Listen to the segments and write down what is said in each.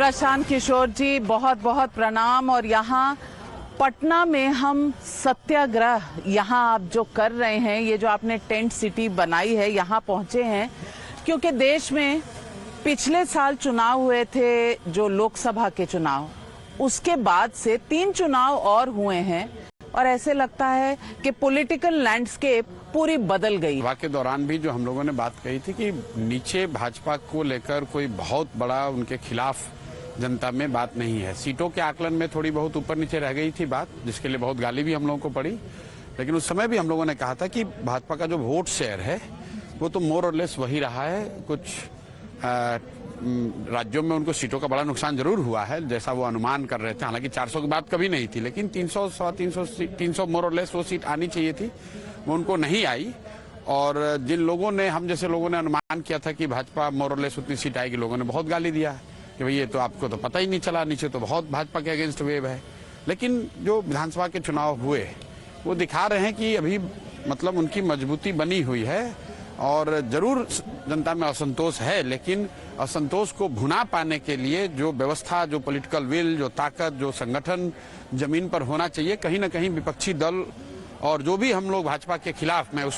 प्रशांत किशोर जी, बहुत बहुत प्रणाम। और यहाँ पटना में हम सत्याग्रह यहाँ आप जो कर रहे हैं, ये जो आपने टेंट सिटी बनाई है, यहाँ पहुंचे हैं क्योंकि देश में पिछले साल चुनाव हुए थे, जो लोकसभा के चुनाव, उसके बाद से 3 चुनाव और हुए हैं और ऐसे लगता है कि पॉलिटिकल लैंडस्केप पूरी बदल गई। सभा के दौरान भी जो हम लोगों ने बात कही थी कि नीचे भाजपा को लेकर कोई बहुत बड़ा उनके खिलाफ जनता में बात नहीं है। सीटों के आकलन में थोड़ी बहुत ऊपर नीचे रह गई थी बात, जिसके लिए बहुत गाली भी हम लोगों को पड़ी, लेकिन उस समय भी हम लोगों ने कहा था कि भाजपा का जो वोट शेयर है वो तो मोर और लेस वही रहा है। कुछ राज्यों में उनको सीटों का बड़ा नुकसान जरूर हुआ है, जैसा वो अनुमान कर रहे थे। हालांकि 400 की बात कभी नहीं थी, लेकिन 300 मोर और लेस वो सीट आनी चाहिए थी, वो उनको नहीं आई। और जिन लोगों ने, हम जैसे लोगों ने अनुमान किया था कि भाजपा मोर और लेस उतनी सीट आएगी, लोगों ने बहुत गाली दिया कि भाई ये तो आपको तो पता ही नहीं चला, नीचे तो बहुत भाजपा के अगेंस्ट वेव है। लेकिन जो विधानसभा के चुनाव हुए वो दिखा रहे हैं कि अभी मतलब उनकी मजबूती बनी हुई है और जरूर जनता में असंतोष है, लेकिन असंतोष को भुना पाने के लिए जो व्यवस्था, जो पॉलिटिकल विल, जो ताकत, जो संगठन जमीन पर होना चाहिए, कहीं ना कहीं विपक्षी दल और जो भी हम लोग भाजपा के खिलाफ, मैं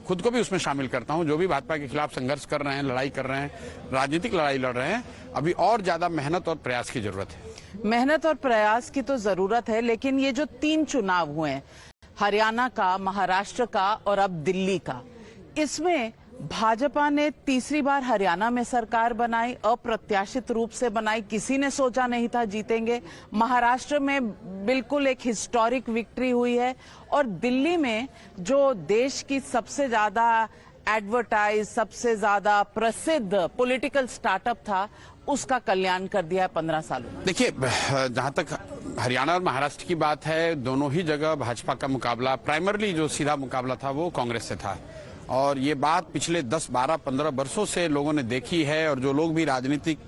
खुद को भी उसमें शामिल करता हूं, जो भी भाजपा के खिलाफ संघर्ष कर रहे हैं, लड़ाई कर रहे हैं, राजनीतिक लड़ाई लड़ रहे हैं, अभी और ज्यादा मेहनत और प्रयास की जरूरत है। मेहनत और प्रयास की तो जरूरत है, लेकिन ये जो 3 चुनाव हुए हैं, हरियाणा का, महाराष्ट्र का और अब दिल्ली का, इसमें भाजपा ने तीसरी बार हरियाणा में सरकार बनाई, अप्रत्याशित रूप से बनाई, किसी ने सोचा नहीं था जीतेंगे। महाराष्ट्र में बिल्कुल एक हिस्टोरिक विक्ट्री हुई है और दिल्ली में जो देश की सबसे ज्यादा एडवर्टाइज, सबसे ज्यादा प्रसिद्ध पॉलिटिकल स्टार्टअप था, उसका कल्याण कर दिया है 15 सालों में। देखिए, जहां तक हरियाणा और महाराष्ट्र की बात है, दोनों ही जगह भाजपा का मुकाबला, प्राइमरली जो सीधा मुकाबला था वो कांग्रेस से था। और ये बात पिछले 10, 12, 15 वर्षों से लोगों ने देखी है और जो लोग भी राजनीतिक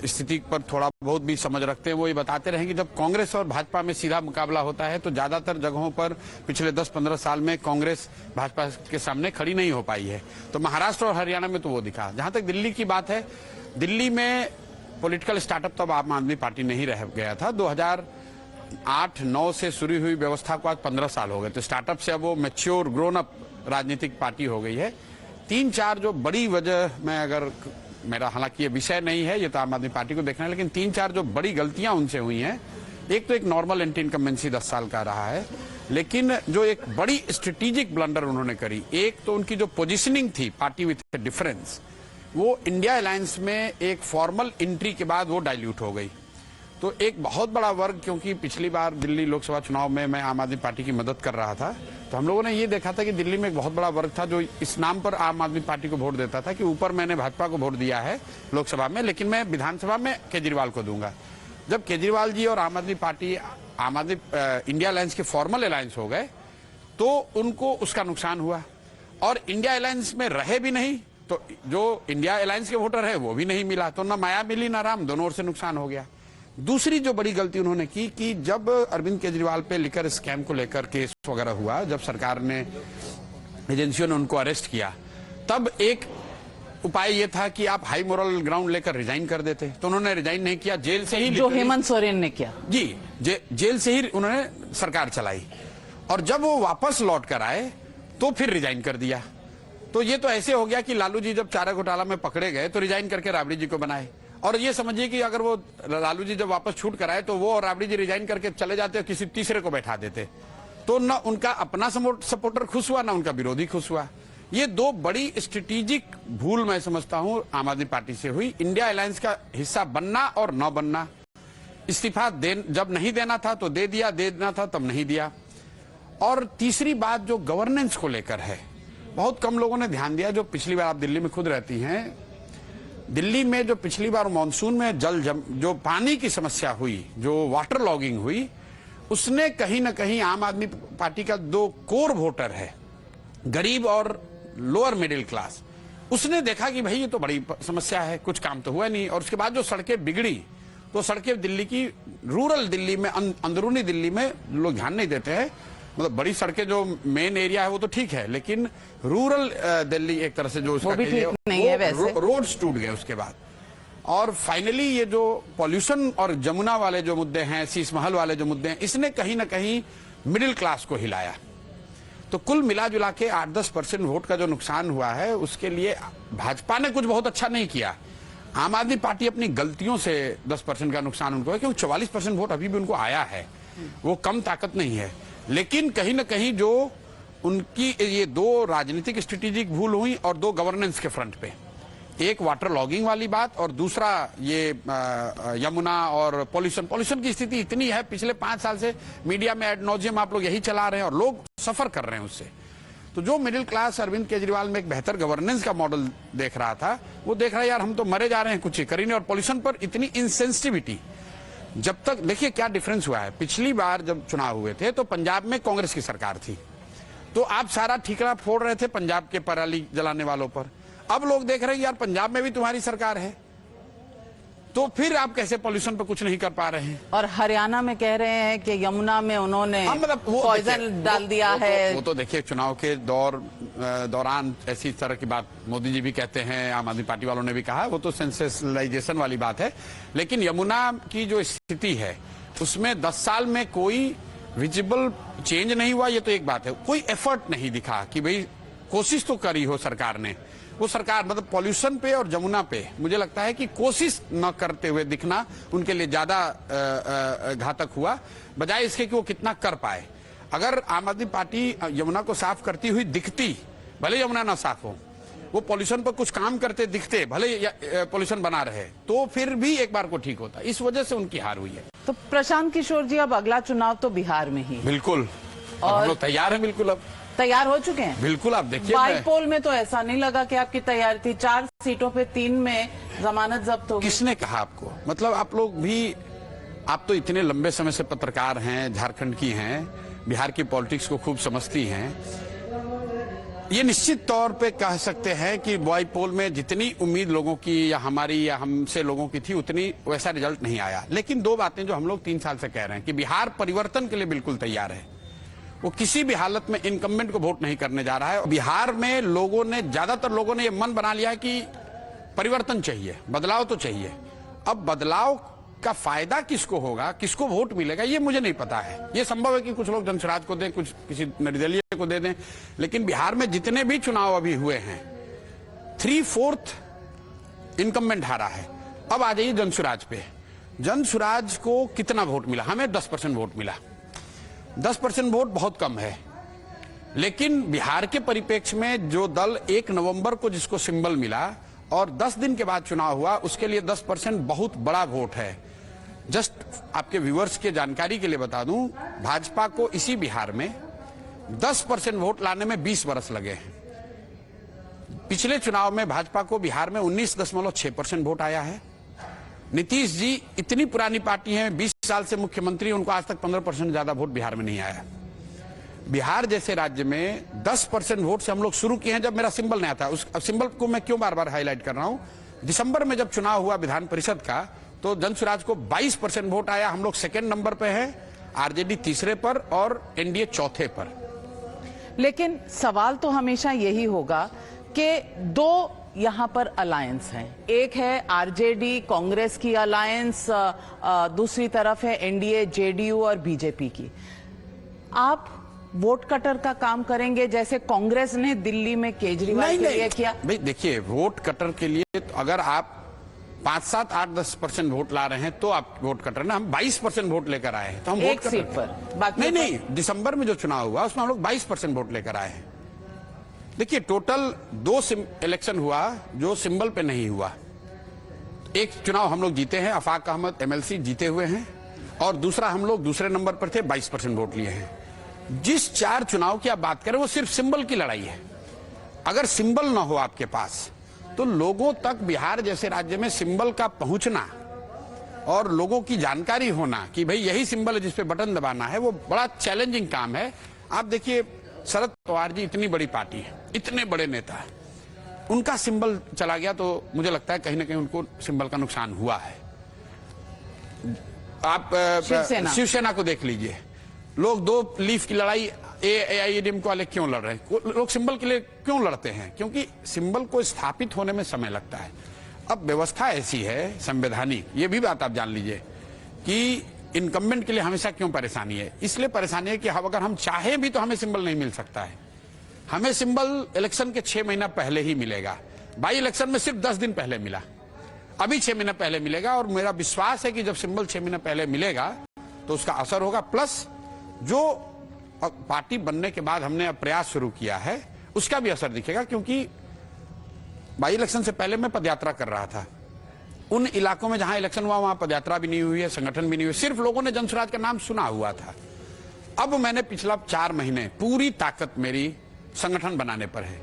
स्थिति पर थोड़ा बहुत भी समझ रखते हैं वो ये बताते रहे कि जब कांग्रेस और भाजपा में सीधा मुकाबला होता है तो ज्यादातर जगहों पर पिछले 10-15 साल में कांग्रेस भाजपा के सामने खड़ी नहीं हो पाई है। तो महाराष्ट्र और हरियाणा में तो वो दिखा। जहां तक दिल्ली की बात है, दिल्ली में पॉलिटिकल स्टार्टअप तो अब आम आदमी पार्टी नहीं रह गया था। 2008-9 से शुरू हुई व्यवस्था को आज 15 साल हो गए, तो स्टार्टअप से अब वो मैच्योर, ग्रोन अप राजनीतिक पार्टी हो गई है। 3-4 जो बड़ी वजह, मैं अगर, मेरा हालांकि ये विषय नहीं है, ये तो आम आदमी पार्टी को देखना है, लेकिन 3-4 जो बड़ी गलतियां उनसे हुई हैं, एक तो एक नॉर्मल एंटी इनकम्बेंसी 10 साल का रहा है, लेकिन जो एक बड़ी स्ट्रेटेजिक ब्लंडर उन्होंने करी, एक तो उनकी जो पोजीशनिंग थी पार्टी विथ डिफरेंस, वो इंडिया अलायंस में एक फॉर्मल एंट्री के बाद वो डाइल्यूट हो गई। तो एक बहुत बड़ा वर्ग, क्योंकि पिछली बार दिल्ली लोकसभा चुनाव में मैं आम आदमी पार्टी की मदद कर रहा था, तो हम लोगों ने ये देखा था कि दिल्ली में एक बहुत बड़ा वर्ग था जो इस नाम पर आम आदमी पार्टी को वोट देता था कि ऊपर मैंने भाजपा को वोट दिया है लोकसभा में, लेकिन मैं विधानसभा में केजरीवाल को दूंगा। जब केजरीवाल जी और आम आदमी पार्टी, इंडिया अलायंस के फॉर्मल अलायंस हो गए तो उनको उसका नुकसान हुआ और इंडिया अलायंस में रहे भी नहीं, तो जो इंडिया अलायंस के वोटर है वो भी नहीं मिला, तो ना माया मिली ना राम, दोनों ओर से नुकसान हो गया। दूसरी जो बड़ी गलती उन्होंने की कि जब अरविंद केजरीवाल पे लिकर स्कैम को लेकर केस वगैरह हुआ, जब सरकार ने, एजेंसियों ने उनको अरेस्ट किया, तब एक उपाय ये था कि आप हाई मोरल ग्राउंड लेकर रिजाइन कर देते, तो उन्होंने रिजाइन नहीं किया, जेल से ही, जो हेमंत सोरेन ने किया जी, जेल से ही उन्होंने सरकार चलाई और जब वो वापस लौट कर आए तो फिर रिजाइन कर दिया। तो ये तो ऐसे हो गया कि लालू जी जब चारा घोटाला में पकड़े गए तो रिजाइन करके राबड़ी जी को बनाए, और ये समझिए कि अगर वो लालू जी जब वापस छूट कर आए तो वो और राबड़ी जी रिजाइन करके चले जाते और किसी तीसरे को बैठा देते, तो न उनका अपना सपोर्टर खुश हुआ, ना उनका विरोधी खुश हुआ। ये 2 बड़ी स्ट्रेटेजिक भूल मैं समझता हूं आम आदमी पार्टी से हुई, इंडिया अलायंस का हिस्सा बनना और न बनना। इस्तीफा जब नहीं देना था तो दे दिया, देना था तब नहीं दिया। और तीसरी बात जो गवर्नेंस को लेकर है, बहुत कम लोगों ने ध्यान दिया। जो पिछली बार, आप दिल्ली में खुद रहती हैं, दिल्ली में जो पिछली बार मानसून में जो पानी की समस्या हुई, जो वाटर लॉगिंग हुई, उसने कहीं ना कहीं आम आदमी पार्टी का 2 कोर वोटर है, गरीब और लोअर मिडिल क्लास, उसने देखा कि भाई ये तो बड़ी समस्या है, कुछ काम तो हुआ नहीं। और उसके बाद जो सड़कें बिगड़ी, तो सड़कें दिल्ली की, रूरल दिल्ली में, अंदरूनी दिल्ली में लोग ध्यान नहीं देते हैं, मतलब बड़ी सड़कें जो मेन एरिया है वो तो ठीक है, लेकिन रूरल दिल्ली एक तरह से जो उसका नहीं है वैसे, रोड्स टूट गए उसके बाद। और फाइनली ये जो पॉल्यूशन और जमुना वाले जो मुद्दे हैं, शीश महल वाले जो मुद्दे हैं, इसने कहीं ना कहीं मिडिल क्लास को हिलाया। तो कुल मिला जुला के 8-10% वोट का जो नुकसान हुआ है, उसके लिए भाजपा ने कुछ बहुत अच्छा नहीं किया। आम आदमी पार्टी अपनी गलतियों से 10% का नुकसान उनको है, क्योंकि 44% वोट अभी भी उनको आया है, वो कम ताकत नहीं है। लेकिन कहीं ना कहीं जो उनकी ये 2 राजनीतिक स्ट्रेटेजिक भूल हुई और 2 गवर्नेंस के फ्रंट पे, एक वाटर लॉगिंग वाली बात और दूसरा ये यमुना और पॉल्यूशन की स्थिति इतनी है, पिछले 5 साल से मीडिया में एड नॉजियम आप लोग यही चला रहे हैं और लोग सफर कर रहे हैं उससे। तो जो मिडिल क्लास अरविंद केजरीवाल में एक बेहतर गवर्नेंस का मॉडल देख रहा था, वो देख रहा है यार हम तो मरे जा रहे हैं, कुछ ही करेंगे। और पॉल्यूशन पर इतनी इंसेंसिटिविटी, जब तक देखिए क्या डिफरेंस हुआ है। पिछली बार जब चुनाव हुए थे तो पंजाब में कांग्रेस की सरकार थी, तो आप सारा ठीकरा फोड़ रहे थे पंजाब के पराली जलाने वालों पर। अब लोग देख रहे हैं यार पंजाब में भी तुम्हारी सरकार है, तो फिर आप कैसे पॉल्यूशन पर कुछ नहीं कर पा रहे हैं। और हरियाणा में कह रहे हैं कि यमुना में उन्होंने मतलब पॉइजन डाल दिया है। वो तो देखिए चुनाव के दौरान ऐसी तरह की बात मोदी जी भी कहते हैं, आम आदमी पार्टी वालों ने भी कहा, वो तो सेंसेशनलाइजेशन वाली बात है। लेकिन यमुना की जो स्थिति है उसमें 10 साल में कोई विजिबल चेंज नहीं हुआ, ये तो एक बात है। कोई एफर्ट नहीं दिखा कि भाई कोशिश तो करी हो सरकार ने। वो सरकार मतलब पॉल्यूशन पे और जमुना पे मुझे लगता है कि कोशिश न करते हुए दिखना उनके लिए ज्यादा घातक हुआ, बजाय इसके कि वो कितना कर पाए। अगर आम आदमी पार्टी यमुना को साफ करती हुई दिखती, भले यमुना ना साफ हो, वो पॉल्यूशन पर कुछ काम करते दिखते, भले पॉल्यूशन बना रहे, तो फिर भी एक बार को ठीक होता। इस वजह से उनकी हार हुई है। तो प्रशांत किशोर जी, अब अगला चुनाव तो बिहार में ही। बिल्कुल, और हम लोग तैयार हैं, बिल्कुल अब तैयार हो चुके हैं। बिल्कुल, आप देखिए बाईपोल में तो ऐसा नहीं लगा कि आपकी तैयारी थी। 4 सीटों पे 3 में जमानत जब्त हो गई। किसने कहा आपको? मतलब आप लोग भी, आप तो इतने लंबे समय से पत्रकार हैं, झारखंड की हैं, बिहार की पॉलिटिक्स को खूब समझती हैं। ये निश्चित तौर पे कह सकते हैं कि बाईपोल में जितनी उम्मीद लोगों की या हमारी या हमसे लोगों की थी, उतनी वैसा रिजल्ट नहीं आया। लेकिन 2 बातें जो हम लोग 3 साल से कह रहे हैं कि बिहार परिवर्तन के लिए बिल्कुल तैयार है। वो किसी भी हालत में इनकम्बेंट को वोट नहीं करने जा रहा है। बिहार में लोगों ने, ज्यादातर लोगों ने ये मन बना लिया है कि परिवर्तन चाहिए, बदलाव तो चाहिए। अब बदलाव का फायदा किसको होगा, किसको वोट मिलेगा, ये मुझे नहीं पता है। ये संभव है कि कुछ लोग जनसुराज को दें, कुछ किसी निर्दलीय को दे दें, लेकिन बिहार में जितने भी चुनाव अभी हुए हैं 3/4 इनकम्बेंट हारा है। अब आ जाइए जनसुराज पे। जनसुराज को कितना वोट मिला? हमें 10% वोट मिला। 10% वोट बहुत कम है, लेकिन बिहार के परिप्रेक्ष्य में जो दल 1 नवंबर को जिसको सिंबल मिला और 10 दिन के बाद चुनाव हुआ, उसके लिए 10% बहुत बड़ा वोट है। जस्ट आपके व्यूअर्स के जानकारी के लिए बता दूं, भाजपा को इसी बिहार में 10% वोट लाने में 20 वर्ष लगे हैं। पिछले चुनाव में भाजपा को बिहार में 19.6% वोट आया है। नीतीश जी इतनी पुरानी पार्टी है, 20 साल से मुख्यमंत्री, उनको आज तक 15% ज्यादा वोट बिहार में नहीं आया। बिहार जैसे राज्य में 10% वोट से हम लोग शुरू किए हैं जब मेरा सिंबल नहीं आता। उस सिंबल को मैं क्यों बार बार हाईलाइट कर रहा हूं? दिसंबर में जब चुनाव हुआ विधान परिषद का, तो जनसुराज को 22% वोट आया। हम लोग 2nd नंबर पे हैं, आरजेडी 3रे पर और एनडीए 4थे पर। लेकिन सवाल तो हमेशा यही होगा कि 2 यहाँ पर अलायंस हैं। एक है आरजेडी कांग्रेस की अलायंस, दूसरी तरफ है एनडीए जेडीयू और बीजेपी की। आप वोट कटर का काम करेंगे जैसे कांग्रेस ने दिल्ली में केजरीवाल के लिए किया? भाई देखिए, वोट कटर के लिए तो अगर आप 5, 7, 8, 10% वोट ला रहे हैं तो आप वोट कटर ना। हम 22% वोट लेकर आए हैं, तो हम एक सीट पर, बाकी नहीं, दिसंबर में जो चुनाव हुआ उसमें हम लोग 22% वोट लेकर आए हैं। देखिए, टोटल 2 इलेक्शन हुआ जो सिंबल पे नहीं हुआ। एक चुनाव हम लोग जीते हैं, अफाक अहमद एमएलसी जीते हुए हैं, और दूसरा हम लोग दूसरे नंबर पर थे, 22% वोट लिए हैं। जिस 4 चुनाव की आप बात करें वो सिर्फ सिंबल की लड़ाई है। अगर सिंबल ना हो आपके पास, तो लोगों तक बिहार जैसे राज्य में सिंबल का पहुंचना और लोगों की जानकारी होना कि भाई यही सिंबल है जिस पे बटन दबाना है, वो बड़ा चैलेंजिंग काम है। आप देखिए, शरद पवार जी इतनी बड़ी पार्टी है, इतने बड़े नेता है, उनका सिंबल चला गया तो मुझे लगता है कहीं ना कहीं उनको सिंबल का नुकसान हुआ है। आप शिवसेना को देख लीजिए, लोग 2 लीफ की लड़ाई एआईएडीएमके वाले क्यों लड़ रहे हैं? लोग सिंबल के लिए क्यों लड़ते हैं? क्योंकि सिंबल को स्थापित होने में समय लगता है। अब व्यवस्था ऐसी है संवैधानिक, ये भी बात आप जान लीजिए कि इनकम्बेंट के लिए हमेशा क्यों परेशानी है। इसलिए परेशानी है कि अगर हम चाहें भी तो हमें सिंबल नहीं मिल सकता है। हमें सिंबल इलेक्शन के 6 महीना पहले ही मिलेगा। बाई इलेक्शन में सिर्फ 10 दिन पहले मिला, अभी 6 महीना पहले मिलेगा। और मेरा विश्वास है कि जब सिंबल 6 महीना पहले मिलेगा तो उसका असर होगा। प्लस जो पार्टी बनने के बाद हमने अब प्रयास शुरू किया है उसका भी असर दिखेगा, क्योंकि बाई इलेक्शन से पहले मैं पदयात्रा कर रहा था। उन इलाकों में जहां इलेक्शन हुआ वहां पदयात्रा भी नहीं हुई है, संगठन भी नहीं हुई, सिर्फ लोगों ने जनसुराज का नाम सुना हुआ था। अब मैंने पिछला 4 महीने पूरी ताकत मेरी संगठन बनाने पर है।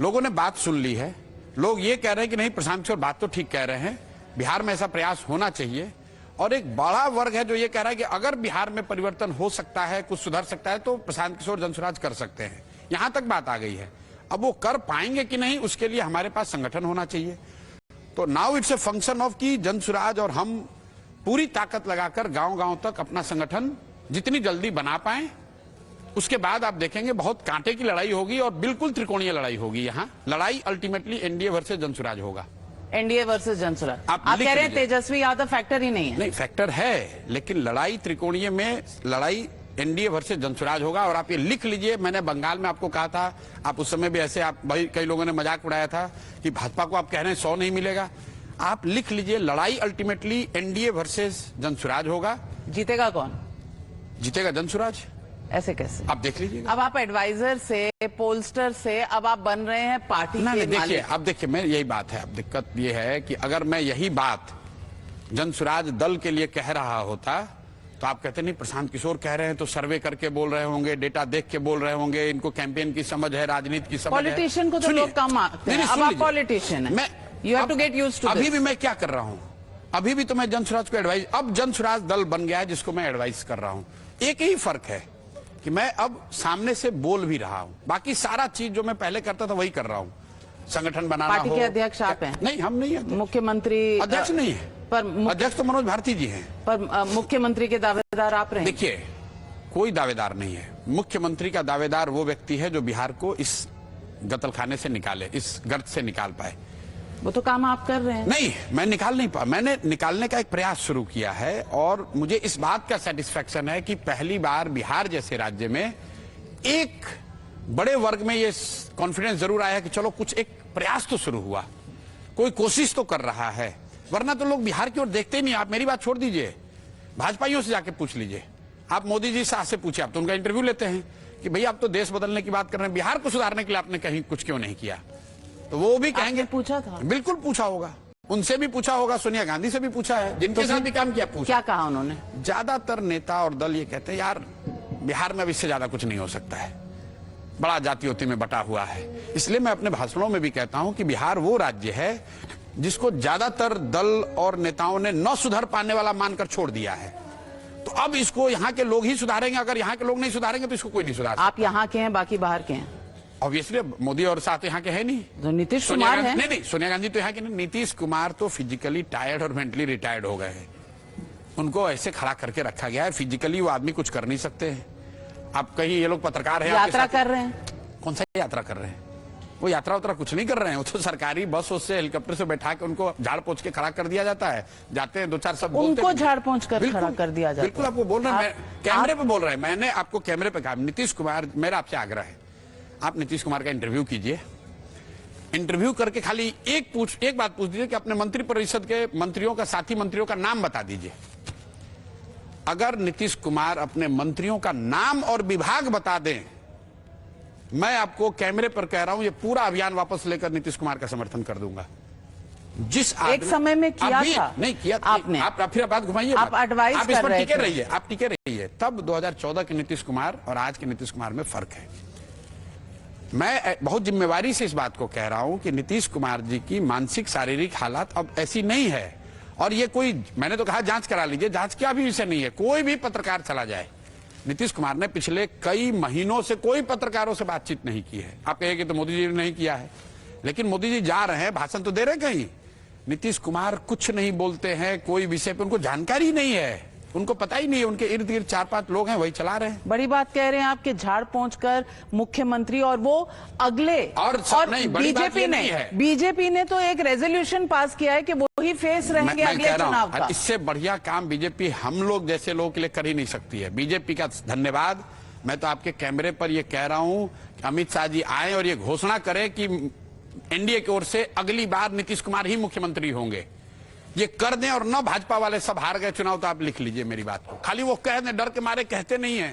लोगों ने बात सुन ली है। लोग ये कह रहे हैं कि नहीं, प्रशांत किशोर बात तो ठीक कह रहे हैं, बिहार में ऐसा प्रयास होना चाहिए। और एक बड़ा वर्ग है जो ये कह रहा है कि अगर बिहार में परिवर्तन हो सकता है, कुछ सुधर सकता है, तो प्रशांत किशोर जनसुराज कर सकते हैं। यहां तक बात आ गई है। अब वो कर पाएंगे कि नहीं, उसके लिए हमारे पास संगठन होना चाहिए। तो now it's a function of कि जनसुराज और हम पूरी ताकत लगाकर गांव-गांव तक अपना संगठन जितनी जल्दी बना पाए। उसके बाद आप देखेंगे बहुत कांटे की लड़ाई होगी और बिल्कुल त्रिकोणीय लड़ाई होगी। यहाँ लड़ाई अल्टीमेटली एनडीए वर्सेस जनसुराज होगा। NDA versus Jan Suraaj. आप कह रहे हैं तेजस्वी यादव फैक्टर ही नहीं है? नहीं, फैक्टर है, लेकिन लड़ाई त्रिकोणीय में लड़ाई एनडीए वर्सेस जनसुराज होगा। और आप ये लिख लीजिए, मैंने बंगाल में आपको कहा था, आप उस समय भी ऐसे आप भाई कई लोगों ने मजाक उड़ाया था कि भाजपा को आप कह रहे हैं 100 नहीं मिलेगा। आप लिख लीजिए, लड़ाई अल्टीमेटली एनडीए वर्सेस जनसुराज होगा। जीतेगा कौन? जीतेगा जनसुराज। ऐसे कैसे? आप देख लीजिए। अब आप एडवाइजर से, पोलस्टर से अब आप बन रहे हैं पार्टी के देखिए, अब देखिए, मैं यही बात है। अब दिक्कत ये है कि अगर मैं यही बात जनसुराज दल के लिए कह रहा होता तो आप कहते नहीं प्रशांत किशोर कह रहे हैं तो सर्वे करके बोल रहे होंगे, डेटा देख के बोल रहे होंगे, इनको कैंपेन की समझ है, राजनीति की समझ है। पॉलिटिशियन को तो लोग कम आते हैं। अब आप पॉलिटिशियन हैं, मैं you have to get used to this. अभी भी मैं क्या कर रहा हूं, अभी भी तो मैं जनसुराज को एडवाइस, अब जनसुराज दल बन गया है जिसको मैं एडवाइस कर रहा हूं। एक ही फर्क है कि मैं अब सामने से बोल भी रहा हूं, बाकी सारा चीज जो मैं पहले करता था वही कर रहा हूं। संगठन बनाना हो। पार्टी के अध्यक्ष आप हैं? नहीं, हम नहीं है। मुख्यमंत्री अध्यक्ष नहीं है, पर अध्यक्ष तो मनोज भारती जी हैं। पर मुख्यमंत्री के दावेदार आप रहे? देखिए, कोई दावेदार नहीं है। मुख्यमंत्री का दावेदार वो व्यक्ति है जो बिहार को इस गतलखाने से निकाले, इस गर्त से निकाल पाए। वो तो काम आप कर रहे हैं। नहीं, मैं निकाल नहीं पा, मैंने निकालने का एक प्रयास शुरू किया है। और मुझे इस बात का सेटिस्फेक्शन है कि पहली बार बिहार जैसे राज्य में एक बड़े वर्ग में ये कॉन्फिडेंस जरूर आया कि चलो कुछ एक प्रयास तो शुरू हुआ, कोई कोशिश तो कर रहा है। वरना तो लोग बिहार की ओर देखते ही नहीं। आप मेरी बात छोड़ दीजिए, भाजपाइयों से जाके पूछ लीजिए, आप मोदी जी से पूछिए, आप तो उनका इंटरव्यू लेते हैं कि भैया आप तो देश बदलने की बात कर रहे हैं, बिहार को सुधारने के लिए आपने कहीं कुछ क्यों नहीं किया? तो वो भी कहेंगे पूछा था। बिल्कुल पूछा होगा, उनसे भी पूछा होगा, सोनिया गांधी से भी पूछा है, जिनके साथ भी काम किया। पूछा क्या कहा उन्होंने? ज्यादातर नेता और दल ये कहते हैं यार बिहार में अब इससे ज्यादा कुछ नहीं हो सकता है, बड़ा जातियों में बटा हुआ है। इसलिए मैं अपने भाषणों में भी कहता हूं कि बिहार वो राज्य है जिसको ज्यादातर दल और नेताओं ने न सुधर पाने वाला मानकर छोड़ दिया है। तो अब इसको यहाँ के लोग ही सुधारेंगे। अगर यहाँ के लोग नहीं सुधारेंगे तो इसको कोई नहीं सुधार। आप यहाँ के हैं, बाकी बाहर के हैं। ऑब्वियसली मोदी और साथ यहाँ के हैं नहीं। तो नीतीश कुमार है? नहीं, सोनिया गांधी तो यहाँ के नहीं। नीतीश कुमार तो फिजिकली टायर्ड और मेंटली रिटायर्ड हो गए हैं। उनको ऐसे खड़ा करके रखा गया है, फिजिकली वो आदमी कुछ कर नहीं सकते हैं। आप कहीं, ये लोग पत्रकार हैं, यात्रा कर रहे हैं। कौन सा यात्रा कर रहे हैं? वो यात्रा उतरा कुछ नहीं कर रहे हैं। वो तो सरकारी बस उससे हेलीकॉप्टर से बैठा के उनको झाड़ पोंछ के खड़ा कर दिया जाता है। जाते हैं 2-4 शब्द बोलते हैं, उनको झाड़ पोंछ कर खड़ा कर दिया जाता है। बिल्कुल आपको बोल रहे हैं, कैमरे पे बोल रहे हैं। मैंने आपको कैमरे पे कहा, नीतीश कुमार, मेरा आपसे आग्रह है, आप नीतीश कुमार का इंटरव्यू कीजिए। इंटरव्यू करके खाली एक बात पूछ दीजिए कि अपने मंत्रिपरिषद के मंत्रियों का, साथी मंत्रियों का नाम बता दीजिए। अगर नीतीश कुमार अपने मंत्रियों का नाम और विभाग बता दें, मैं आपको कैमरे पर कह रहा हूं, ये पूरा अभियान वापस लेकर नीतीश कुमार का समर्थन कर दूंगा। जिस एक समय में किया था, नहीं किया आपने, आप फिर बात घुमाइए, आप एडवाइस आप इस पर टिके रहिए, आप टिके रहिए। तब 2014 के नीतीश कुमार और आज के नीतीश कुमार में फर्क है। मैं बहुत जिम्मेवारी से इस बात को कह रहा हूं कि नीतीश कुमार जी की मानसिक शारीरिक हालत अब ऐसी नहीं है। और ये कोई, मैंने तो कहा जांच करा लीजिए, जांच का भी विषय नहीं है। कोई भी पत्रकार चला जाए, नीतीश कुमार ने पिछले कई महीनों से कोई पत्रकारों से बातचीत नहीं की है। आप कहेंगे तो मोदी जी ने नहीं किया है, लेकिन मोदी जी जा रहे हैं, भाषण तो दे रहे कहीं। नीतीश कुमार कुछ नहीं बोलते हैं, कोई विषय पे उनको जानकारी नहीं है। उनको पता ही नहीं है, उनके इर्द गिर्द 4-5 लोग हैं, वही चला रहे हैं। बड़ी बात कह रहे हैं आपके झाड़ पहुंचकर मुख्यमंत्री, और वो अगले और नहीं, बड़ी बात ये नहीं है। बीजेपी ने तो एक रेजोल्यूशन पास किया है कि वो ही फेस रहेंगे अगले चुनाव का। इससे बढ़िया काम बीजेपी हम लोग जैसे लोगों के लिए कर ही नहीं सकती है। बीजेपी का धन्यवाद। मैं तो आपके कैमरे पर ये कह रहा हूं, अमित शाह जी आए और ये घोषणा करें कि एनडीए की ओर से अगली बार नीतीश कुमार ही मुख्यमंत्री होंगे। ये कर दें और न भाजपा वाले सब हार गए चुनाव, तो आप लिख लीजिए मेरी बात को। खाली वो कह दें, डर के मारे कहते नहीं है।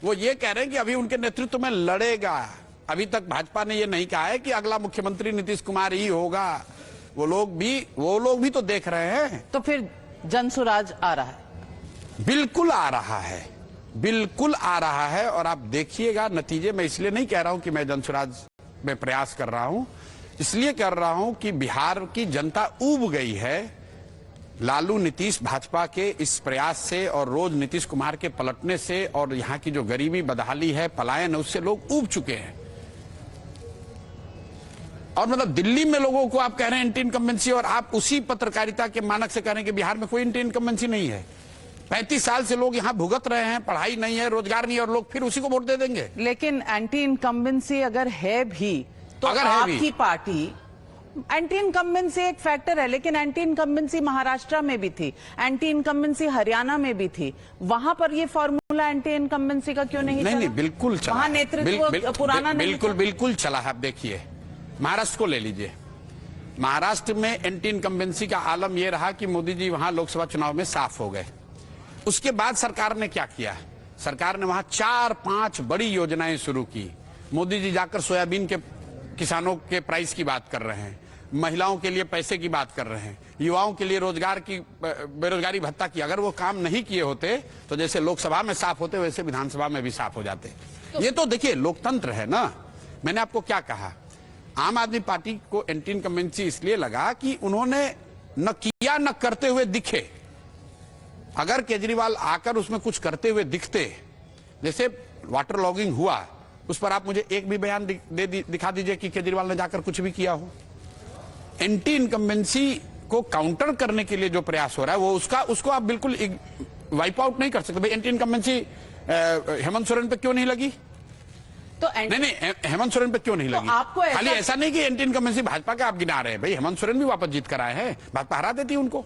वो ये कह रहे हैं कि अभी उनके नेतृत्व में लड़ेगा। अभी तक भाजपा ने ये नहीं कहा है कि अगला मुख्यमंत्री नीतीश कुमार ही होगा। वो लोग भी तो देख रहे हैं। तो फिर जनसुराज आ रहा है? बिल्कुल आ रहा है, बिल्कुल आ रहा है। और आप देखिएगा नतीजे। मैं इसलिए नहीं कह रहा हूं कि मैं जनसुराज में प्रयास कर रहा हूं, इसलिए कर रहा हूं कि बिहार की जनता ऊब गई है लालू नीतीश भाजपा के इस प्रयास से, और रोज नीतीश कुमार के पलटने से, और यहाँ की जो गरीबी बदहाली है, पलायन है, उससे लोग ऊब चुके हैं। और मतलब दिल्ली में लोगों को आप कह रहे हैं एंटी इनकम्बेंसी, और आप उसी पत्रकारिता के मानक से कह रहे हैं कि बिहार में कोई एंटी इनकम्बेंसी नहीं है। 35 साल से लोग यहाँ भुगत रहे हैं, पढ़ाई नहीं है, रोजगार नहीं है, और लोग फिर उसी को वोट दे देंगे। लेकिन एंटी इनकम्बेंसी अगर है भी तो अगर आपकी पार्टी, एंटी इनकम्बेंसी एक फैक्टर है, लेकिन एंटी इनकम्बेंसी महाराष्ट्र में भी थी, एंटी इनकम्बेंसी हरियाणा में भी थी। वहां पर ये फॉर्मूला एंटी इनकम्बेंसी का क्यों नहीं चला? नहीं, बिल्कुल चला। वहां नेतृत्व पुराना नहीं, बिल्कुल चला है। आप देखिए महाराष्ट्र को ले लीजिए। महाराष्ट्र में एंटी इनकम्बेंसी का आलम यह रहा कि मोदी जी वहां लोकसभा चुनाव में साफ हो गए। उसके बाद सरकार ने क्या किया? सरकार ने वहां 4-5 बड़ी योजनाएं शुरू की। मोदी जी जाकर सोयाबीन के किसानों के प्राइस की बात कर रहे हैं, महिलाओं के लिए पैसे की बात कर रहे हैं, युवाओं के लिए रोजगार की, बेरोजगारी भत्ता की। अगर वो काम नहीं किए होते तो जैसे लोकसभा में साफ होते वैसे विधानसभा में भी साफ हो जाते। ये तो देखिए लोकतंत्र है ना। मैंने आपको क्या कहा, आम आदमी पार्टी को एंटी इनकम्बेंसी इसलिए लगा कि उन्होंने न किया न करते हुए दिखे। अगर केजरीवाल आकर उसमें कुछ करते हुए दिखते, जैसे वाटर लॉगिंग हुआ, उस पर आप मुझे एक भी बयान दिखा दीजिए कि केजरीवाल ने जाकर कुछ भी किया हो। एंटी इनकम्बेंसी को काउंटर करने के लिए जो प्रयास हो रहा है वो उसको आप बिल्कुल वाइप आउट नहीं कर सकते। भाई एंटी इनकम्बेंसी हेमंत सोरेन पे क्यों नहीं लगी? तो नहीं, हेमंत सोरेन पे क्यों नहीं लगी? आपको खाली ऐसा नहीं कि एंटी इनकम्बेंसी भाजपा का आप गिना रहे हैं। भाई हेमंत सोरेन भी वापस जीत कर आए हैं, भाजपा हरा देती उनको।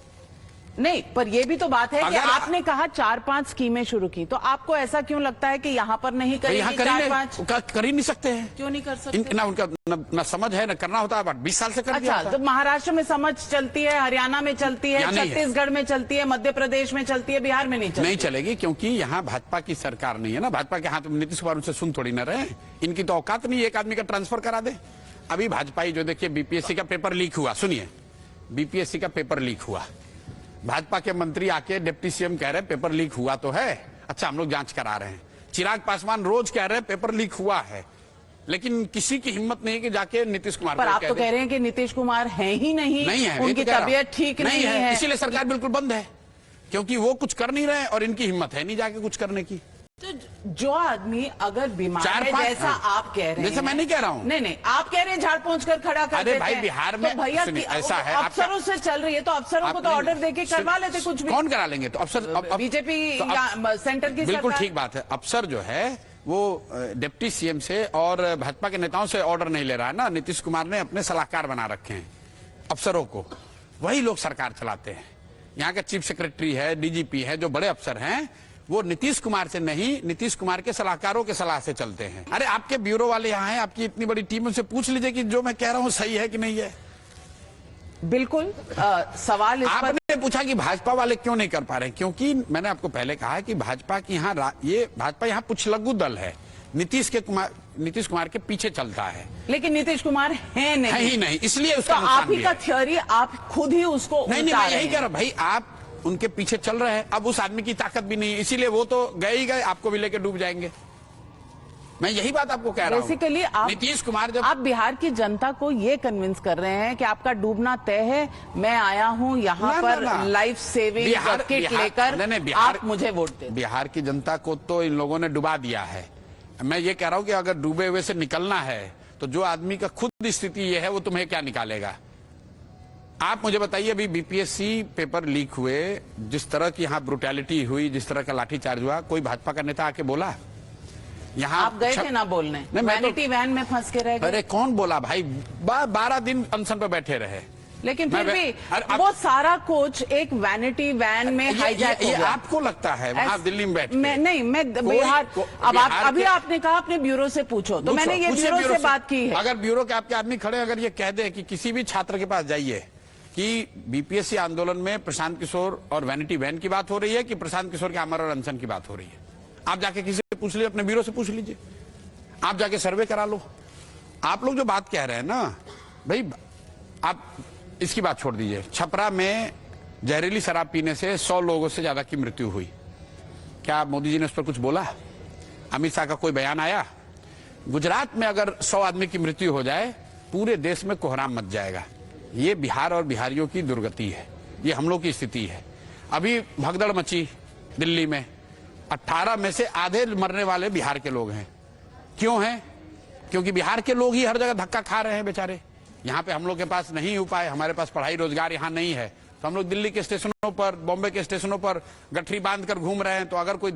नहीं, पर यह भी तो बात है कि आपने कहा 4-5 स्कीमें शुरू की, तो आपको ऐसा क्यों लगता है कि यहाँ पर नहीं करेंगे? यहाँ कर ही नहीं सकते हैं। क्यों नहीं कर सकते? ना उनका ना समझ है, ना करना होता है। 20 साल से कर दिया। अच्छा, तो महाराष्ट्र में समझ चलती है, हरियाणा में चलती है, छत्तीसगढ़ में चलती है, मध्य प्रदेश में चलती है, बिहार में नहीं चलेगी, क्योंकि यहाँ भाजपा की सरकार नहीं है ना। भाजपा के हाथ में नीतीश कुमार उनसे सुन थोड़ी न रहे। इनकी तो औकात नहीं एक आदमी का ट्रांसफर करा दे। अभी भाजपा जो देखिए बीपीएससी का पेपर लीक हुआ, सुनिए, बीपीएससी का पेपर लीक हुआ, भाजपा के मंत्री आके डिप्टी सीएम कह रहे हैं पेपर लीक हुआ तो है, अच्छा हम लोग जांच करा रहे हैं। चिराग पासवान रोज कह रहे हैं पेपर लीक हुआ है, लेकिन किसी की हिम्मत नहीं कि जाके नीतीश कुमार पर आप तो कह रहे हैं कि नीतीश कुमार है ही नहीं है, उनकी तबीयत ठीक नहीं है, इसीलिए सरकार बिल्कुल बंद है, क्योंकि वो कुछ कर नहीं रहे और इनकी हिम्मत है नहीं जाके कुछ करने की। तो जो आदमी अगर बीमार है, जैसा आप कह रहे हैं, जैसे मैं नहीं कह रहा हूँ, नहीं आप कह रहे हैं झाड़ पहुंच कर खड़ा कर देते हैं। भाई बिहार में तो भैया ऐसा है, अफसरों से चल रही है, तो अफसरों को तो ऑर्डर देके करवा लेते कुछ भी। कौन करा लेंगे? तो अफसर बीजेपी सेंटर की बिल्कुल ठीक बात है। अफसर जो है वो डिप्टी सीएम से और भाजपा के नेताओं से ऑर्डर नहीं ले रहा है ना। नीतीश कुमार ने अपने सलाहकार बना रखे हैं अफसरों को, वही लोग सरकार चलाते हैं। यहाँ का चीफ सेक्रेटरी है, डीजीपी है, जो बड़े अफसर हैं, वो नीतीश कुमार से नहीं, नीतीश कुमार के सलाहकारों के सलाह से चलते हैं। अरे आपके ब्यूरो वाले यहाँ हैं, आपकी इतनी बड़ी टीम, उनसे पूछ लीजिए कि जो मैं कह रहा हूँ सही है कि नहीं है। बिल्कुल सवाल आपने पूछा कि भाजपा वाले क्यों नहीं कर पा रहे, क्योंकि मैंने आपको पहले कहा है कि भाजपा की यहाँ भाजपा यहाँ पुछलग्गू दल है, नीतीश कुमार के पीछे चलता है, लेकिन नीतीश कुमार है ही नहीं, इसलिए उसका तो आप ही का थ्योरी आप खुद ही उसको नहीं, मैं यही कह रहा हूं भाई, आप उनके पीछे चल रहे हैं। अब उस आदमी की ताकत भी नहीं है, इसीलिए वो तो गए ही गए, आपको भी लेके डूब जाएंगे। मैं यही बात आपको कह रहा हूं। बेसिकली नीतीश कुमार जब आप बिहार की जनता को ये कन्विंस कर रहे हैं कि आपका डूबना तय है, मैं आया हूं यहाँ पर लाइफ सेविंग किट लेकर, आप मुझे वोट दें। बिहार की जनता को तो इन लोगों ने डुबा दिया है। मैं ये कह रहा हूं कि अगर डूबे हुए से निकलना है तो जो आदमी का खुद स्थिति ये है वो तुम्हें क्या निकालेगा। आप मुझे बताइए, अभी बीपीएससी पेपर लीक हुए, जिस तरह की यहाँ ब्रुटैलिटी हुई, जिस तरह का लाठीचार्ज हुआ, कोई भाजपा का नेता आके बोला? यहाँ आप गए थे ना बोलने, वैनिटी वैन में फंस के रह गए। अरे कौन बोला भाई, 12 दिन अनशन पर बैठे रहे। लेकिन फिर भी वो सारा कोच एक वैनिटी वैन में हाईजैक हो गया। आपको लगता है वहां दिल्ली में बैठ? मैं बिहार, अब अभी आपने कहा अपने ब्यूरो से पूछो, तो मैंने ये ब्यूरो से बात की है। अगर ब्यूरो के आपके आदमी खड़े अगर ये कह दे कि किसी भी छात्र के पास जाइए कि बीपीएससी आंदोलन में प्रशांत किशोर और वैनिटी वैन की बात हो रही है कि प्रशांत किशोर के आमरण और अनशन की बात हो रही है, आप जाके किसी से पूछ लीजिए, अपने ब्यूरो से पूछ लीजिए, आप जाके सर्वे करा लो। आप लोग जो बात कह रहे हैं ना भाई, आप इसकी बात छोड़ दीजिए। छपरा में जहरीली शराब पीने से 100 लोगों से ज्यादा की मृत्यु हुई, क्या मोदी जी ने उस पर कुछ बोला? अमित शाह का कोई बयान आया? गुजरात में अगर 100 आदमी की मृत्यु हो जाए, पूरे देश में कोहराम मच जाएगा। ये बिहार और बिहारियों की दुर्गति है, ये हम लोग की स्थिति है। अभी भगदड़ मची दिल्ली में, 18 में से आधे मरने वाले बिहार के लोग हैं। क्यों हैं? क्योंकि बिहार के लोग ही हर जगह धक्का खा रहे हैं बेचारे। यहाँ पे हम लोग के पास नहीं उपाय, हमारे पास पढ़ाई रोजगार यहाँ नहीं है, तो हम लोग दिल्ली के स्टेशनों पर, बॉम्बे के स्टेशनों पर गठरी बांध कर घूम रहे हैं। तो अगर कोई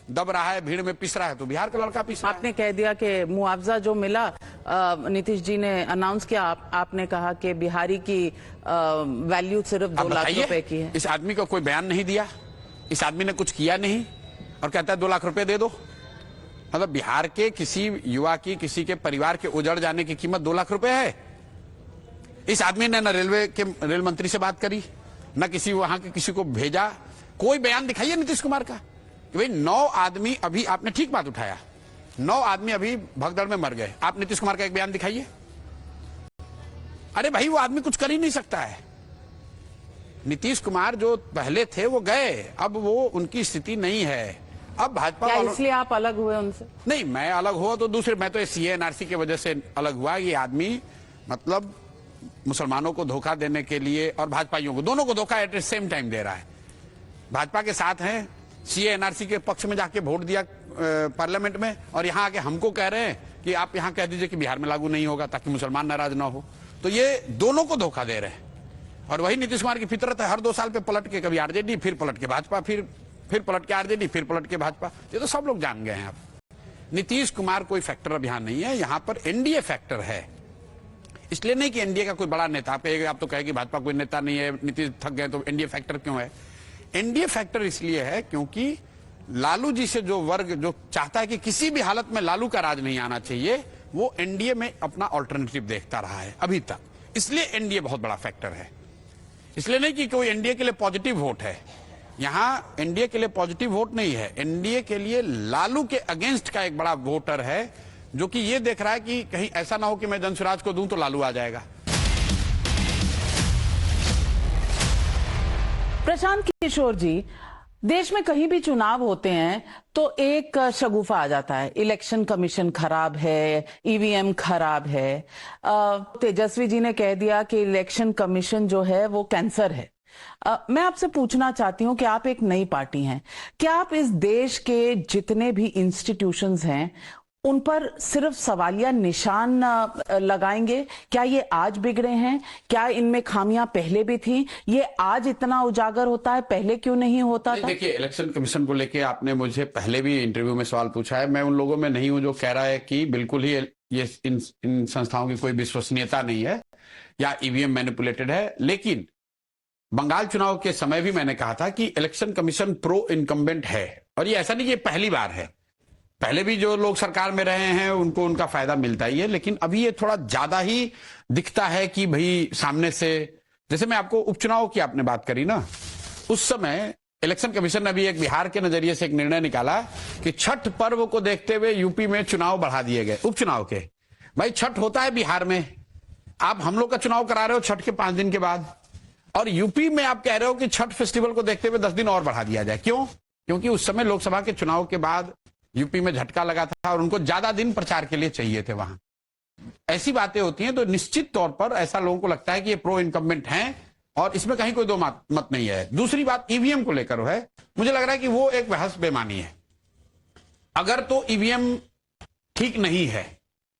दब रहा है, भीड़ में पिस रहा है, तो बिहार का लड़का पिस रहा है। आपने कह दिया कि मुआवजा जो मिला, नीतीश जी ने अनाउंस किया, आपने कहा कि बिहारी की वैल्यू सिर्फ 2 लाख रुपए की है। इस आदमी को कोई बयान नहीं दिया, इस आदमी ने कुछ किया नहीं और कहता है 2 लाख रुपए दे दो। मतलब बिहार के किसी युवा की, किसी के परिवार के उजड़ जाने की कीमत 2 लाख रुपए है। इस आदमी ने न रेल मंत्री से बात करी, न किसी वहां के किसी को भेजा, कोई बयान दिखाइए नीतीश कुमार का कि भाई 9 आदमी, अभी आपने ठीक बात उठाया, 9 आदमी अभी भगदड़ में मर गए, आप नीतीश कुमार का एक बयान दिखाइए। अरे भाई वो आदमी कुछ कर ही नहीं सकता है। नीतीश कुमार जो पहले थे वो गए, अब वो उनकी स्थिति नहीं है। अब भाजपा क्या इसलिए आप अलग हुए उनसे? नहीं, मैं अलग हुआ तो दूसरे, मैं तो सीए एनआरसी की वजह से अलग हुआ। ये आदमी मतलब मुसलमानों को धोखा देने के लिए और भाजपाइयों को, दोनों को धोखा एट द सेम टाइम दे रहा है। भाजपा के साथ हैं, सीए एनआरसी के पक्ष में जाके वोट दिया पार्लियामेंट में, और यहाँ आके हमको कह रहे हैं कि आप यहाँ कह दीजिए कि बिहार में लागू नहीं होगा ताकि मुसलमान नाराज ना हो। तो ये दोनों को धोखा दे रहे हैं। और वही नीतीश कुमार की फितरत है, हर 2 साल पे पलट के, कभी आरजेडी, फिर पलट के भाजपा, फिर पलट के आरजेडी, फिर पलट के भाजपा। ये तो सब लोग जान गए हैं। अब नीतीश कुमार कोई फैक्टर अब यहाँ नहीं है, यहाँ पर एनडीए फैक्टर है। इसलिए नहीं कि एनडीए का कोई बड़ा नेता, आप तो कहेंगे भाजपा कोई नेता नहीं है, नीतीश थक गए तो एनडीए फैक्टर क्यों है? एनडीए फैक्टर इसलिए है क्योंकि लालू जी से जो वर्ग जो चाहता है कि किसी भी हालत में लालू का राज नहीं आना चाहिए, वो एनडीए में अपना ऑल्टरनेटिव देखता रहा है अभी तक। इसलिए एनडीए बहुत बड़ा फैक्टर है। इसलिए नहीं कि कोई एनडीए के लिए पॉजिटिव वोट है, यहां एनडीए के लिए पॉजिटिव वोट नहीं है, एनडीए के लिए लालू के अगेंस्ट का एक बड़ा वोटर है, जो कि ये देख रहा है कि कहीं ऐसा ना हो कि मैं जनसुराज को दूं तो लालू आ जाएगा। प्रशांत किशोर जी, देश में कहीं भी चुनाव होते हैं तो एक शगुफा आ जाता है, इलेक्शन कमीशन खराब है, ईवीएम खराब है। तेजस्वी जी ने कह दिया कि इलेक्शन कमीशन जो है वो कैंसर है। मैं आपसे पूछना चाहती हूं कि आप एक नई पार्टी हैं, क्या आप इस देश के जितने भी इंस्टीट्यूशंस हैं उन पर सिर्फ सवालिया निशान लगाएंगे? क्या ये आज बिगड़े हैं? क्या इनमें खामियां पहले भी थी? ये आज इतना उजागर होता है, पहले क्यों नहीं होता था? देखिए, इलेक्शन कमीशन को लेके आपने मुझे पहले भी इंटरव्यू में सवाल पूछा है। मैं उन लोगों में नहीं हूं जो कह रहा है कि बिल्कुल ही ये इन संस्थाओं की कोई विश्वसनीयता नहीं है या ईवीएम मैनिपुलेटेड है। लेकिन बंगाल चुनाव के समय भी मैंने कहा था कि इलेक्शन कमीशन प्रो इनकम्बेंट है, और ये ऐसा नहीं कि पहली बार है, पहले भी जो लोग सरकार में रहे हैं उनको उनका फायदा मिलता ही है। लेकिन अभी ये थोड़ा ज्यादा ही दिखता है कि भाई सामने से, जैसे मैं आपको उपचुनाव की आपने बात करी ना, उस समय इलेक्शन कमीशन ने अभी एक बिहार के नजरिए से एक निर्णय निकाला कि छठ पर्व को देखते हुए यूपी में चुनाव बढ़ा दिए गए, उपचुनाव के। भाई छठ होता है बिहार में, आप हम लोग का चुनाव करा रहे हो छठ के 5 दिन के बाद, और यूपी में आप कह रहे हो कि छठ फेस्टिवल को देखते हुए 10 दिन और बढ़ा दिया जाए। क्यों? क्योंकि उस समय लोकसभा के चुनाव के बाद यूपी में झटका लगा था और उनको ज्यादा दिन प्रचार के लिए चाहिए थे वहां। ऐसी बातें होती हैं तो निश्चित तौर पर ऐसा लोगों को लगता है कि ये प्रो इनकम्बेंट हैं, और इसमें कहीं कोई दो मत नहीं है। दूसरी बात ईवीएम को लेकर है, मुझे लग रहा है कि वो एक बहस बेमानी है। अगर तो ईवीएम ठीक नहीं है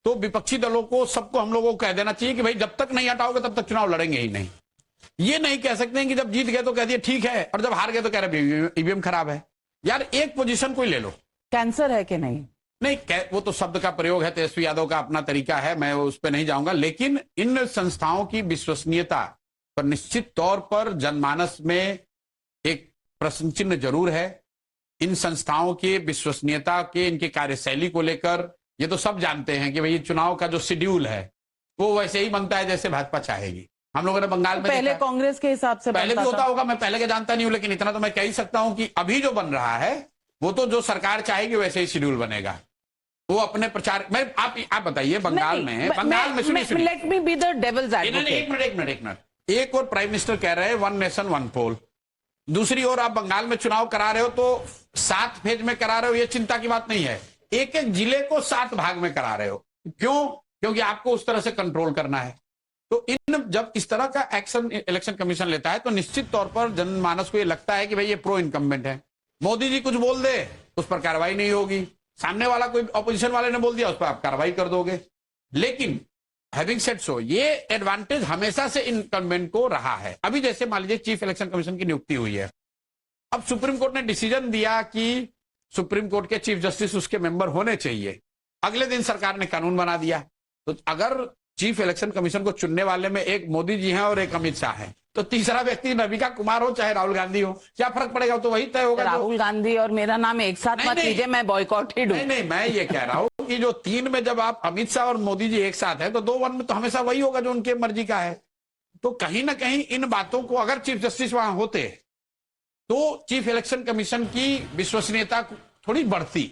तो विपक्षी दलों को, सबको, हम लोगों को कह देना चाहिए कि भाई जब तक नहीं हटाओगे तब तक चुनाव लड़ेंगे ही नहीं। ये नहीं कह सकते हैं कि जब जीत गए तो कह दिए ठीक है और जब हार गए तो कह रहे ईवीएम खराब है। यार एक पोजीशन कोई ले लो। कैंसर है कि नहीं? नहीं, वो तो शब्द का प्रयोग है, तेजस्वी यादव का अपना तरीका है, मैं उस पर नहीं जाऊंगा। लेकिन इन संस्थाओं की विश्वसनीयता पर निश्चित तौर पर जनमानस में एक प्रश्न चिन्ह जरूर है। इन संस्थाओं की विश्वसनीयता के, इनके कार्यशैली को लेकर ये तो सब जानते हैं कि भाई चुनाव का जो शेड्यूल है वो वैसे ही बनता है जैसे भाजपा चाहेगी। हम लोगों ने बंगाल में पहले कांग्रेस के हिसाब से पहले भी होता होगा, मैं पहले के जानता नहीं हूं, लेकिन इतना तो मैं कह ही सकता हूं कि अभी जो बन रहा है वो तो जो सरकार चाहेगी वैसे ही शेड्यूल बनेगा। वो अपने प्रचार में आप बताइए बंगाल में सुनिए, let me be the devil's advocate. एक मिनट। एक और प्राइम मिनिस्टर कह रहे हैं 1 नेशन 1 पोल, दूसरी ओर आप बंगाल में चुनाव करा रहे हो तो 7 फेज में करा रहे हो, ये चिंता की बात नहीं है। एक एक जिले को 7 भाग में करा रहे हो, क्यों? क्योंकि आपको उस तरह से कंट्रोल करना है। तो जब इस तरह का एक्शन इलेक्शन कमीशन लेता है तो निश्चित तौर पर जनमानस को ये लगता है कि भाई ये प्रो इनकम्बेंट है, मोदी जी कुछ बोल दे उस पर कार्रवाई नहीं होगी, सामने वाला कोई ऑपोजिशन वाले ने बोल दिया उस पर आप कार्रवाई कर दोगे। लेकिन हैविंग सेड सो, ये एडवांटेज हमेशा से इनकम्बेंट को रहा है। अभी जैसे मान लीजिए चीफ इलेक्शन कमीशन की नियुक्ति हुई है, अब सुप्रीम कोर्ट ने डिसीजन दिया कि सुप्रीम कोर्ट के चीफ जस्टिस उसके मेंबर होने चाहिए, अगले दिन सरकार ने कानून बना दिया। तो अगर चीफ इलेक्शन कमीशन को चुनने वाले में एक मोदी जी हैं और एक अमित शाह है, तो तीसरा व्यक्ति नविका कुमार हो चाहे राहुल गांधी हो, क्या फर्क पड़ेगा? तो वही तय होगा। राहुल गांधी और मेरा नाम एक साथ मत लीजिए, मैं बॉयकॉट ही दूं। नहीं, मैं ये कह रहा हूं कि जो 3 में जब आप अमित शाह और मोदी जी एक साथ है तो 2-1 में तो हमेशा वही होगा जो उनके मर्जी का है। तो कहीं ना कहीं इन बातों को, अगर चीफ जस्टिस वहां होते तो चीफ इलेक्शन कमीशन की विश्वसनीयता थोड़ी बढ़ती।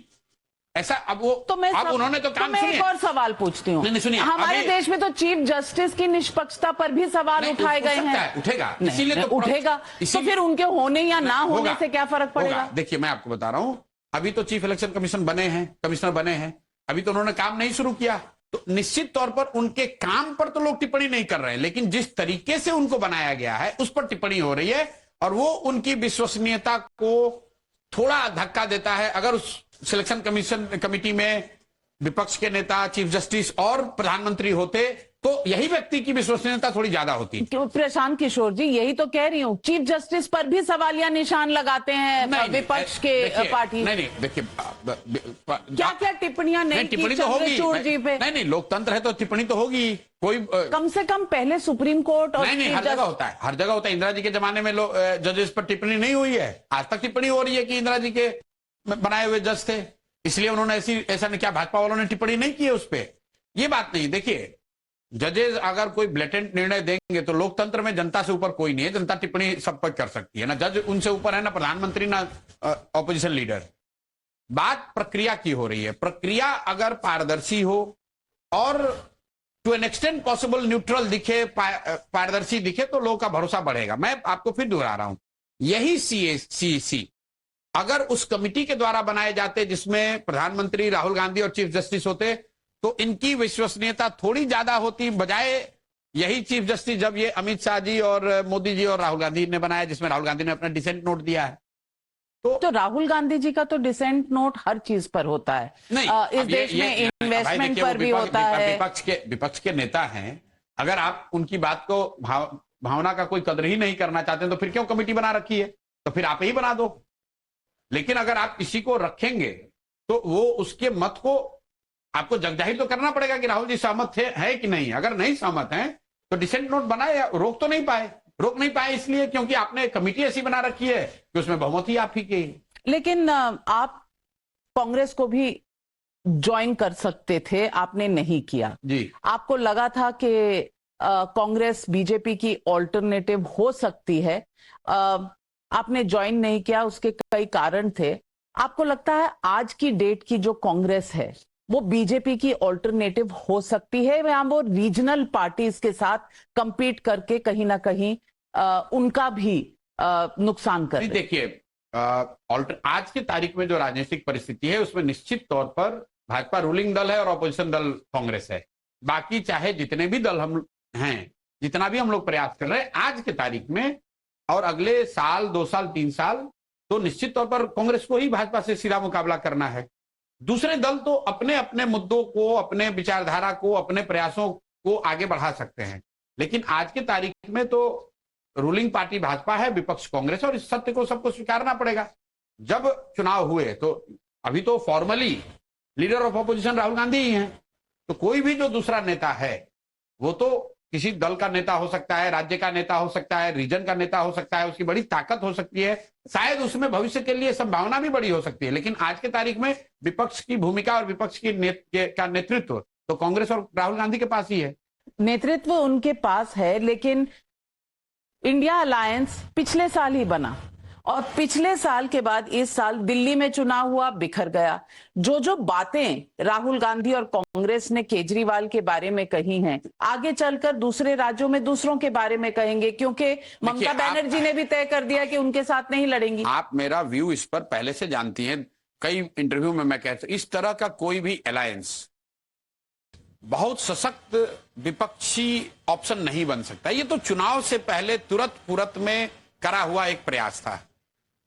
ऐसा अब वो तो अब उन्होंने तो काम मैं एक और सवाल पूछती हूँ, सुनिए, हमारे देश में तो चीफ जस्टिस की निष्पक्षता पर भी सवाल उठाए गए हैं। उठेगा, इसीलिए तो उठेगा। तो फिर उनके होने या ना होने से क्या फर्क पड़ेगा? देखिए मैं आपको बता रहा हूं, अभी तो चीफ इलेक्शन कमीशन बने हैं, कमिश्नर बने हैं, अभी तो उन्होंने काम नहीं शुरू किया। तो निश्चित तौर पर उनके काम पर तो लोग टिप्पणी नहीं कर रहे हैं, लेकिन जिस तरीके से उनको बनाया गया है उस पर टिप्पणी हो रही है और वो उनकी विश्वसनीयता को थोड़ा धक्का देता है। अगर उस सिलेक्शन कमेटी में विपक्ष के नेता, चीफ जस्टिस और प्रधानमंत्री होते तो यही व्यक्ति की विश्वसनीयता थोड़ी ज्यादा होती। प्रशांत किशोर जी, यही तो कह रही हूँ, चीफ जस्टिस पर भी सवालिया निशान लगाते हैं विपक्ष के पार्टी। नहीं, देखिए क्या क्या टिप्पणियां नहीं की चंद्रचूड़ जी पे? नहीं, लोकतंत्र है तो टिप्पणी तो होगी। कोई कम से कम पहले सुप्रीम कोर्ट और नहीं, हर जगह होता है, हर जगह होता है। इंदिरा जी के जमाने में जजेस पर टिप्पणी नहीं हुई है, आज तक टिप्पणी हो रही है कि इंदिरा जी के बनाए हुए जज थे, इसलिए उन्होंने ऐसा नहीं, क्या भाजपा वालों ने टिप्पणी नहीं की है उस पर? ये बात नहीं। देखिए जजेस अगर कोई ब्लेटेंट निर्णय देंगे तो लोकतंत्र में जनता से ऊपर कोई नहीं है, जनता टिप्पणी सब पर कर सकती है, ना जज उनसे ऊपर है, ना प्रधानमंत्री, ना ऑपोजिशन लीडर। बात प्रक्रिया की हो रही है। प्रक्रिया अगर पारदर्शी हो और to an extent possible neutral दिखे, पारदर्शी दिखे, तो लोगों का भरोसा बढ़ेगा। मैं आपको फिर दोहरा रहा हूं, यही सीएसी अगर उस कमिटी के द्वारा बनाए जाते जिसमें प्रधानमंत्री, राहुल गांधी और चीफ जस्टिस होते तो इनकी विश्वसनीयता थोड़ी ज्यादा होती, बजाय यही चीफ जस्टिस जब ये अमित शाह जी और मोदी जी और राहुल गांधी ने बनाया, जिसमें राहुल गांधी ने अपना डिसेंट नोट दिया है। तो राहुल गांधी जी का तो डिसेंट नोट हर चीज पर होता है। नहीं, इस देश में इन्वेस्टमेंट पर भी होता है। विपक्ष के नेता हैं, अगर आप उनकी बात को भावना का कोई कदर ही नहीं करना चाहते तो फिर क्यों कमेटी बना रखी है? तो फिर आप ही बना दो। लेकिन अगर आप किसी को रखेंगे तो वो उसके मत को आपको जगजाहिर तो करना पड़ेगा कि राहुल जी सहमत है कि नहीं। अगर नहीं सहमत हैं तो डिसेंट नोट बनाए, रोक तो नहीं पाए। रोक नहीं पाए इसलिए क्योंकि आपने कमेटी ऐसी बना रखी है कि उसमें बहुमत ही आप ही की। लेकिन आप कांग्रेस को भी ज्वाइन कर सकते थे, आपने नहीं किया जी। आपको लगा था कि कांग्रेस बीजेपी की ऑल्टरनेटिव हो सकती है, आपने ज्वाइन नहीं किया, उसके कई कारण थे। आपको लगता है आज की डेट की जो कांग्रेस है वो बीजेपी की ऑल्टरनेटिव हो सकती है या वो रीजनल पार्टीज के साथ कंपीट करके कहीं ना कहीं उनका भी नुकसान कर? देखिए आज की तारीख में जो राजनीतिक परिस्थिति है उसमें निश्चित तौर पर भाजपा रूलिंग दल है और ऑपोजिशन दल कांग्रेस है। बाकी चाहे जितने भी दल हम हैं, जितना भी हम लोग प्रयास कर रहे हैं आज की तारीख में और अगले साल, 2 साल, 3 साल, तो निश्चित तौर पर कांग्रेस को ही भाजपा से सीधा मुकाबला करना है। दूसरे दल तो अपने अपने मुद्दों को, अपने विचारधारा को, अपने प्रयासों को आगे बढ़ा सकते हैं, लेकिन आज की तारीख में तो रूलिंग पार्टी भाजपा है, विपक्ष कांग्रेस, और इस सत्य को सबको स्वीकारना पड़ेगा। जब चुनाव हुए तो अभी तो formally leader of opposition Rahul Gandhi ही हैं, तो कोई भी जो दूसरा नेता है वो तो किसी दल का नेता हो सकता है, राज्य का नेता हो सकता है, रीजन का नेता हो सकता है, उसकी बड़ी ताकत हो सकती है, शायद उसमें भविष्य के लिए संभावना भी बड़ी हो सकती है। लेकिन आज के तारीख में विपक्ष की भूमिका और विपक्ष का नेतृत्व तो कांग्रेस और राहुल गांधी के पास ही है। नेतृत्व उनके पास है, लेकिन इंडिया अलायंस पिछले साल ही बना और पिछले साल के बाद इस साल दिल्ली में चुनाव हुआ, बिखर गया। जो बातें राहुल गांधी और कांग्रेस ने केजरीवाल के बारे में कही हैं, आगे चलकर दूसरे राज्यों में दूसरों के बारे में कहेंगे, क्योंकि ममता बनर्जी ने भी तय कर दिया कि उनके साथ नहीं लड़ेंगी। आप मेरा व्यू इस पर पहले से जानती हैं, कई इंटरव्यू में मैं कहता हूं, इस तरह का कोई भी अलायंस बहुत सशक्त विपक्षी ऑप्शन नहीं बन सकता। ये तो चुनाव से पहले तुरंत में करा हुआ एक प्रयास था।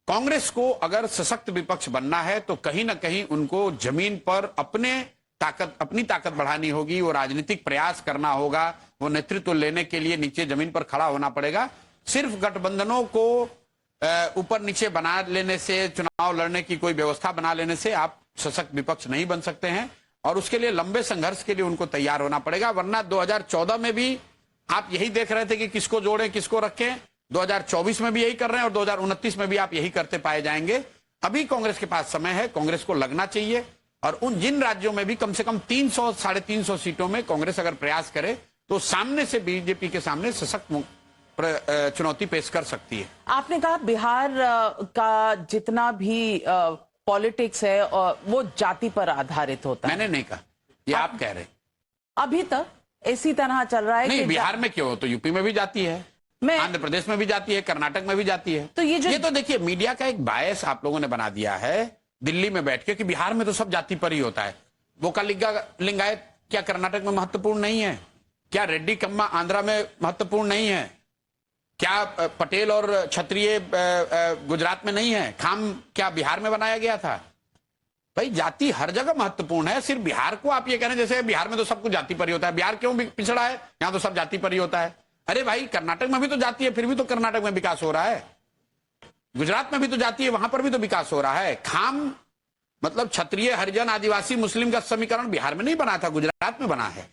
कांग्रेस को अगर सशक्त विपक्ष बनना है तो कहीं ना कहीं उनको जमीन पर अपनी ताकत बढ़ानी होगी, वो राजनीतिक प्रयास करना होगा, वो नेतृत्व लेने के लिए नीचे जमीन पर खड़ा होना पड़ेगा। सिर्फ गठबंधनों को ऊपर नीचे बना लेने से, चुनाव लड़ने की कोई व्यवस्था बना लेने से आप सशक्त विपक्ष नहीं बन सकते हैं, और उसके लिए लंबे संघर्ष के लिए उनको तैयार होना पड़ेगा। वरना 2014 में भी आप यही देख रहे थे कि किसको जोड़ें किसको रखें, 2024 में भी यही कर रहे हैं और 2029 में भी आप यही करते पाए जाएंगे। अभी कांग्रेस के पास समय है, कांग्रेस को लगना चाहिए, और उन जिन राज्यों में भी कम से कम 300 साढ़े 300 सीटों में कांग्रेस अगर प्रयास करे तो सामने से बीजेपी के सामने सशक्त चुनौती पेश कर सकती है। आपने कहा बिहार का जितना भी पॉलिटिक्स है और वो जाति पर आधारित होता है। मैंने नहीं कहा, ये आप कह रहे। अभी तक इसी तरह चल रहा है। नहीं, बिहार में क्यों, तो यूपी में भी जाती है, आंध्र प्रदेश में भी जाती है, कर्नाटक में भी जाती है। तो ये तो देखिए, मीडिया का एक बायस आप लोगों ने बना दिया है दिल्ली में बैठ के कि बिहार में तो सब जाति पर ही होता है। वो का लिंगायत क्या कर्नाटक में महत्वपूर्ण नहीं है? क्या रेड्डी कम्मा आंध्रा में महत्वपूर्ण नहीं है? क्या पटेल और क्षत्रिय गुजरात में नहीं है? खाम क्या बिहार में बनाया गया था? भाई, जाति हर जगह महत्वपूर्ण है। सिर्फ बिहार को आप ये कह रहे हैं जैसे बिहार में तो सब कुछ जाति पर ही होता है। बिहार क्यों पिछड़ा है? यहाँ तो सब जाति पर ही होता है। अरे भाई, कर्नाटक में भी तो जाती है, फिर भी तो कर्नाटक में विकास हो रहा है। गुजरात में भी तो जाती है, वहां पर भी तो विकास हो रहा है। खाम मतलब क्षत्रिय, हरिजन, आदिवासी, मुस्लिम का समीकरण बिहार में नहीं बना था, गुजरात में बना है।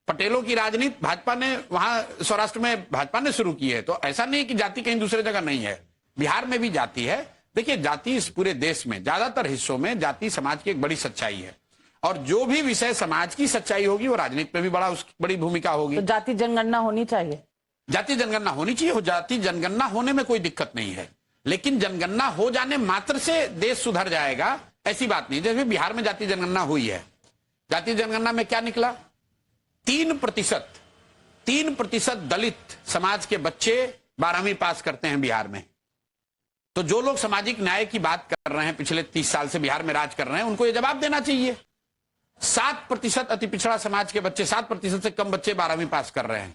पटेलों की राजनीति भाजपा ने वहां सौराष्ट्र में भाजपा ने शुरू की है। तो ऐसा नहीं कि जाति कहीं दूसरे जगह नहीं है, बिहार में भी जाति है। देखिए, जाति इस पूरे देश में ज्यादातर हिस्सों में जाति समाज की एक बड़ी सच्चाई है, और जो भी विषय समाज की सच्चाई होगी वो राजनीति में भी उसकी बड़ी भूमिका होगी। तो जाति जनगणना होनी चाहिए, जाति जनगणना होनी चाहिए। जाति जनगणना होने में कोई दिक्कत नहीं है, लेकिन जनगणना हो जाने मात्र से देश सुधर जाएगा ऐसी बात नहीं। जैसे बिहार में जाति जनगणना हुई है, जाति जनगणना में क्या निकला? 3% दलित समाज के बच्चे 12वीं पास करते हैं बिहार में। तो जो लोग सामाजिक न्याय की बात कर रहे हैं, पिछले 30 साल से बिहार में राज कर रहे हैं, उनको ये जवाब देना चाहिए। 7% अति पिछड़ा समाज के बच्चे, 7% से कम बच्चे 12वीं पास कर रहे हैं।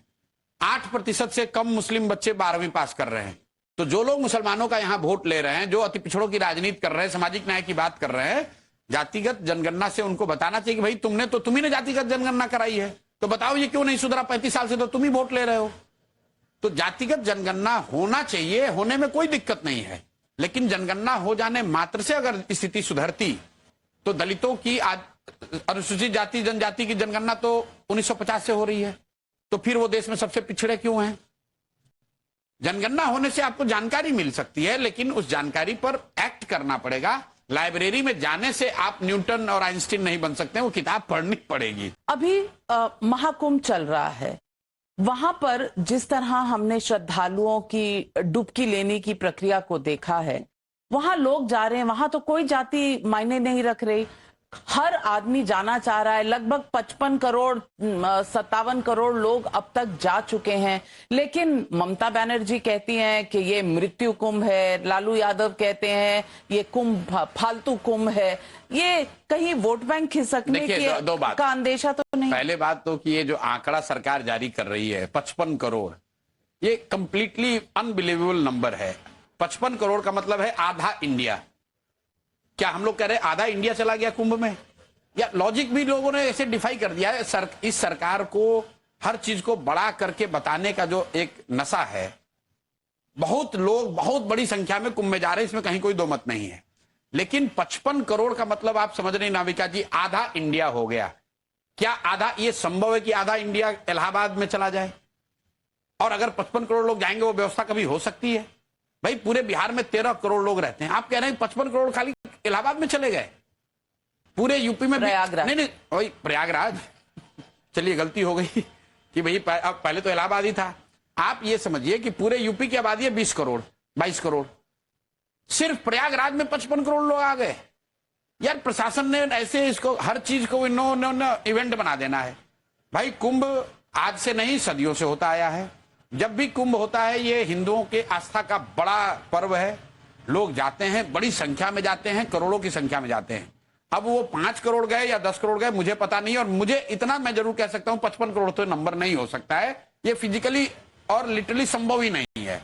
8% से कम मुस्लिम बच्चे 12वीं पास कर रहे हैं। तो जो लोग मुसलमानों का यहां वोट ले रहे हैं, जो अति पिछड़ों की राजनीति कर रहे हैं, सामाजिक न्याय की बात कर रहे हैं, जातिगत जनगणना से उनको बताना चाहिए कि भाई तुम्ही ने जातिगत जनगणना कराई है, तो बताओ ये क्यों नहीं सुधरा? 35 साल से तो तुम ही वोट ले रहे हो। तो जातिगत जनगणना होना चाहिए, होने में कोई दिक्कत नहीं है, लेकिन जनगणना हो जाने मात्र से अगर स्थिति सुधरती तो दलितों की, आज अनुसूचित जाति जनजाति की जनगणना तो 1950 से हो रही है, तो फिर वो देश में सबसे पिछड़े क्यों हैं? जनगणना होने से आपको जानकारी मिल सकती है, लेकिन उस जानकारी पर एक्ट करना पड़ेगा। लाइब्रेरी में जाने से आप न्यूटन और आइंस्टीन नहीं बन सकते, वो किताब पढ़नी पड़ेगी। अभी महाकुंभ चल रहा है, वहां पर जिस तरह हमने श्रद्धालुओं की डुबकी लेने की प्रक्रिया को देखा है, वहां लोग जा रहे हैं, वहां तो कोई जाति मायने नहीं रख रही, हर आदमी जाना चाह रहा है। लगभग 55 करोड़ 57 करोड़ लोग अब तक जा चुके हैं, लेकिन ममता बनर्जी कहती हैं कि ये मृत्यु कुंभ है, लालू यादव कहते हैं ये कुंभ फालतू कुंभ है। ये कहीं वोट बैंक खिसकने की दो बात का अंदेशा तो नहीं? पहले बात तो कि ये जो आंकड़ा सरकार जारी कर रही है 55 करोड़, ये कंप्लीटली अनबिलीवेबल नंबर है। 55 करोड़ का मतलब है आधा इंडिया। क्या हम लोग कह रहे हैं आधा इंडिया चला गया कुंभ में? या लॉजिक भी लोगों ने ऐसे डिफाई कर दिया है। इस सरकार को हर चीज को बड़ा करके बताने का जो एक नशा है, बहुत लोग बहुत बड़ी संख्या में कुंभ में जा रहे हैं, इसमें कहीं कोई दो मत नहीं है। लेकिन 55 करोड़ का मतलब आप समझ रहे हैं नाविका जी, आधा इंडिया हो गया। क्या आधा, ये संभव है कि आधा इंडिया इलाहाबाद में चला जाए? और अगर 55 करोड़ लोग जाएंगे वो व्यवस्था कभी हो सकती है? भाई पूरे बिहार में 13 करोड़ लोग रहते हैं, आप कह रहे हैं 55 करोड़ खाली इलाहाबाद में चले गए? पूरे यूपी में प्रयागराज, नहीं वही प्रयागराज, चलिए गलती हो गई कि भाई पहले तो इलाहाबाद ही था। आप ये समझिए कि पूरे यूपी की आबादी है 20 करोड़ 22 करोड़, सिर्फ प्रयागराज में 55 करोड़ लोग आ गए। यार प्रशासन ने ऐसे इसको हर चीज को इन्होंने इवेंट बना देना है। भाई कुंभ आज से नहीं, सदियों से होता आया है। जब भी कुंभ होता है ये हिंदुओं के आस्था का बड़ा पर्व है। लोग जाते हैं, बड़ी संख्या में जाते हैं, करोड़ों की संख्या में जाते हैं। अब वो 5 करोड़ गए या 10 करोड़ गए मुझे पता नहीं, और मुझे इतना मैं जरूर कह सकता हूं 55 करोड़ तो नंबर नहीं हो सकता है। ये फिजिकली और लिटरली संभव ही नहीं है।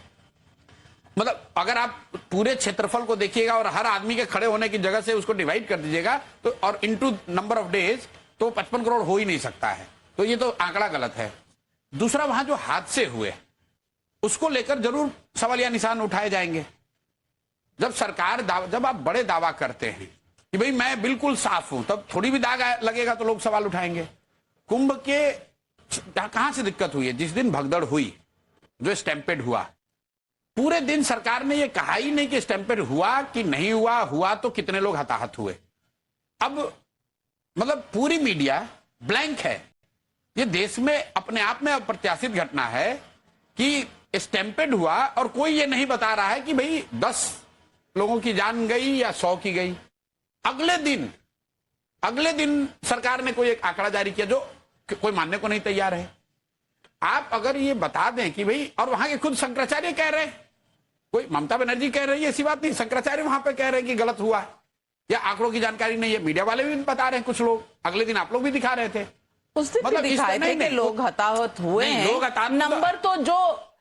मतलब अगर आप पूरे क्षेत्रफल को देखिएगा और हर आदमी के खड़े होने की जगह से उसको डिवाइड कर दीजिएगा तो, और इनटू नंबर ऑफ डेज, तो 55 करोड़ हो ही नहीं सकता है। तो ये तो आंकड़ा गलत है। दूसरा, वहां जो हादसे हुए उसको लेकर जरूर सवाल या निशान उठाए जाएंगे। जब सरकार जब आप बड़े दावा करते हैं कि भाई मैं बिल्कुल साफ हूं, तब थोड़ी भी दाग लगेगा तो लोग सवाल उठाएंगे। कुंभ के कहां से दिक्कत हुई है? जिस दिन भगदड़ हुई, जो स्टैंपेड हुआ, पूरे दिन सरकार ने यह कहा ही नहीं कि स्टैंपेड हुआ कि नहीं हुआ, हुआ तो कितने लोग हताहत हुए। अब मतलब पूरी मीडिया ब्लैंक है। ये देश में अपने आप में अप्रत्याशित घटना है कि स्टैंपेड हुआ और कोई ये नहीं बता रहा है कि भाई 10 लोगों की जान गई या 100 की गई। अगले दिन सरकार ने कोई एक आंकड़ा जारी किया जो कोई मानने को नहीं तैयार है। आप अगर ये बता दें कि भाई, और वहां के खुद शंकराचार्य कह रहे हैं, कोई ममता बनर्जी कह रही है, ऐसी बात नहीं, शंकराचार्य वहां पे कह रहे हैं कि गलत हुआ या आंकड़ों की जानकारी नहीं है। मीडिया वाले भी बता रहे हैं, कुछ लोग अगले दिन आप लोग भी दिखा रहे थे, उस दिन मतलब दिखाए थे कि लोग हताहत हुए हैं। लोग हताहत, नंबर तो जो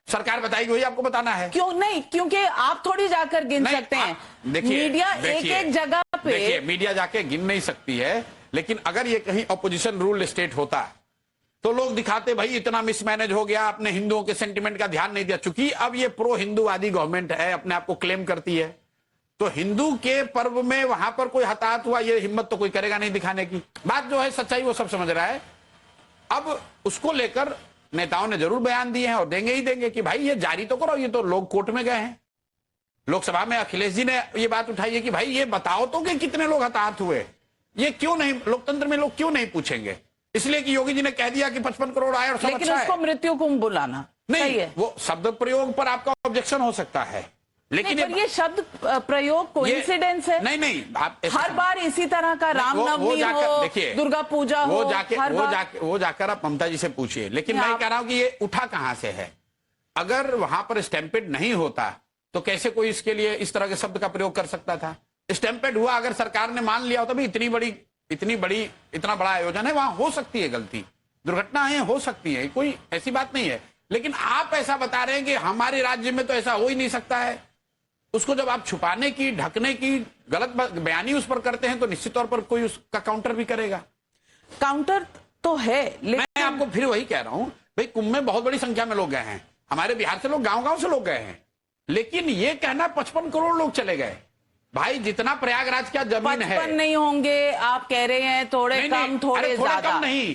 सरकार बताएगी वही आपको बताना है। क्यों नहीं? क्योंकि आप थोड़ी जाकर गिन सकते हैं। मीडिया एक जगह पे, देखिए मीडिया जाके गिन नहीं सकती है, लेकिन अगर ये कहीं ऑपोजिशन रूल स्टेट होता तो लोग दिखाते भाई इतना मिसमैनेज हो गया, आपने हिंदुओं के सेंटिमेंट का ध्यान नहीं दिया। चूंकि अब ये प्रो हिंदूवादी गवर्नमेंट है, अपने आप को क्लेम करती है, तो हिंदू के पर्व में वहां पर कोई हताहत हुआ ये हिम्मत तो कोई करेगा नहीं दिखाने की। बात जो है सच्चाई वो सब समझ रहा है। अब उसको लेकर नेताओं ने जरूर बयान दिए हैं और देंगे ही देंगे कि भाई ये जारी तो करो। ये तो लोग कोर्ट में गए हैं, लोकसभा में अखिलेश जी ने ये बात उठाई है कि भाई ये बताओ तो कि कितने लोग हताहत हुए। ये क्यों नहीं, लोकतंत्र में लोग क्यों नहीं पूछेंगे? इसलिए कि योगी जी ने कह दिया कि 55 करोड़ आए और सब लेकिन अच्छा उसको है। मृत्यु कुंभ बुलाना नहीं है। वो शब्द प्रयोग पर आपका ऑब्जेक्शन हो सकता है, लेकिन ये शब्द प्रयोग कोइंसिडेंस है। नहीं आप हर बार इसी तरह का रामनवमी हो, दुर्गा पूजा हो, वो जाकर आप ममता जी से पूछिए। लेकिन मैं कह रहा हूं कि ये उठा कहां से है। अगर वहां पर स्टैंपेड नहीं होता तो कैसे कोई इसके लिए इस तरह के शब्द का प्रयोग कर सकता था? स्टैंपेड हुआ, अगर सरकार ने मान लिया होता भी इतना बड़ा आयोजन है, वहां हो सकती है गलती, दुर्घटनाएं हो सकती है, कोई ऐसी बात नहीं है। लेकिन आप ऐसा बता रहे हैं कि हमारे राज्य में तो ऐसा हो ही नहीं सकता है। उसको जब आप छुपाने की, ढकने की गलत बयानी उस पर करते हैं तो निश्चित तौर पर कोई उसका काउंटर भी करेगा। काउंटर तो है, लेकिन मैं आपको फिर वही कह रहा हूं, भाई कुंभ में बहुत बड़ी संख्या में लोग गए हैं, हमारे बिहार से लोग गांव-गांव से लोग गए हैं, लेकिन ये कहना 55 करोड़ लोग चले गए, भाई जितना प्रयागराज का जमीन है। 55 नहीं होंगे आप कह रहे हैं, थोड़े कम थोड़े ज्यादा नहीं,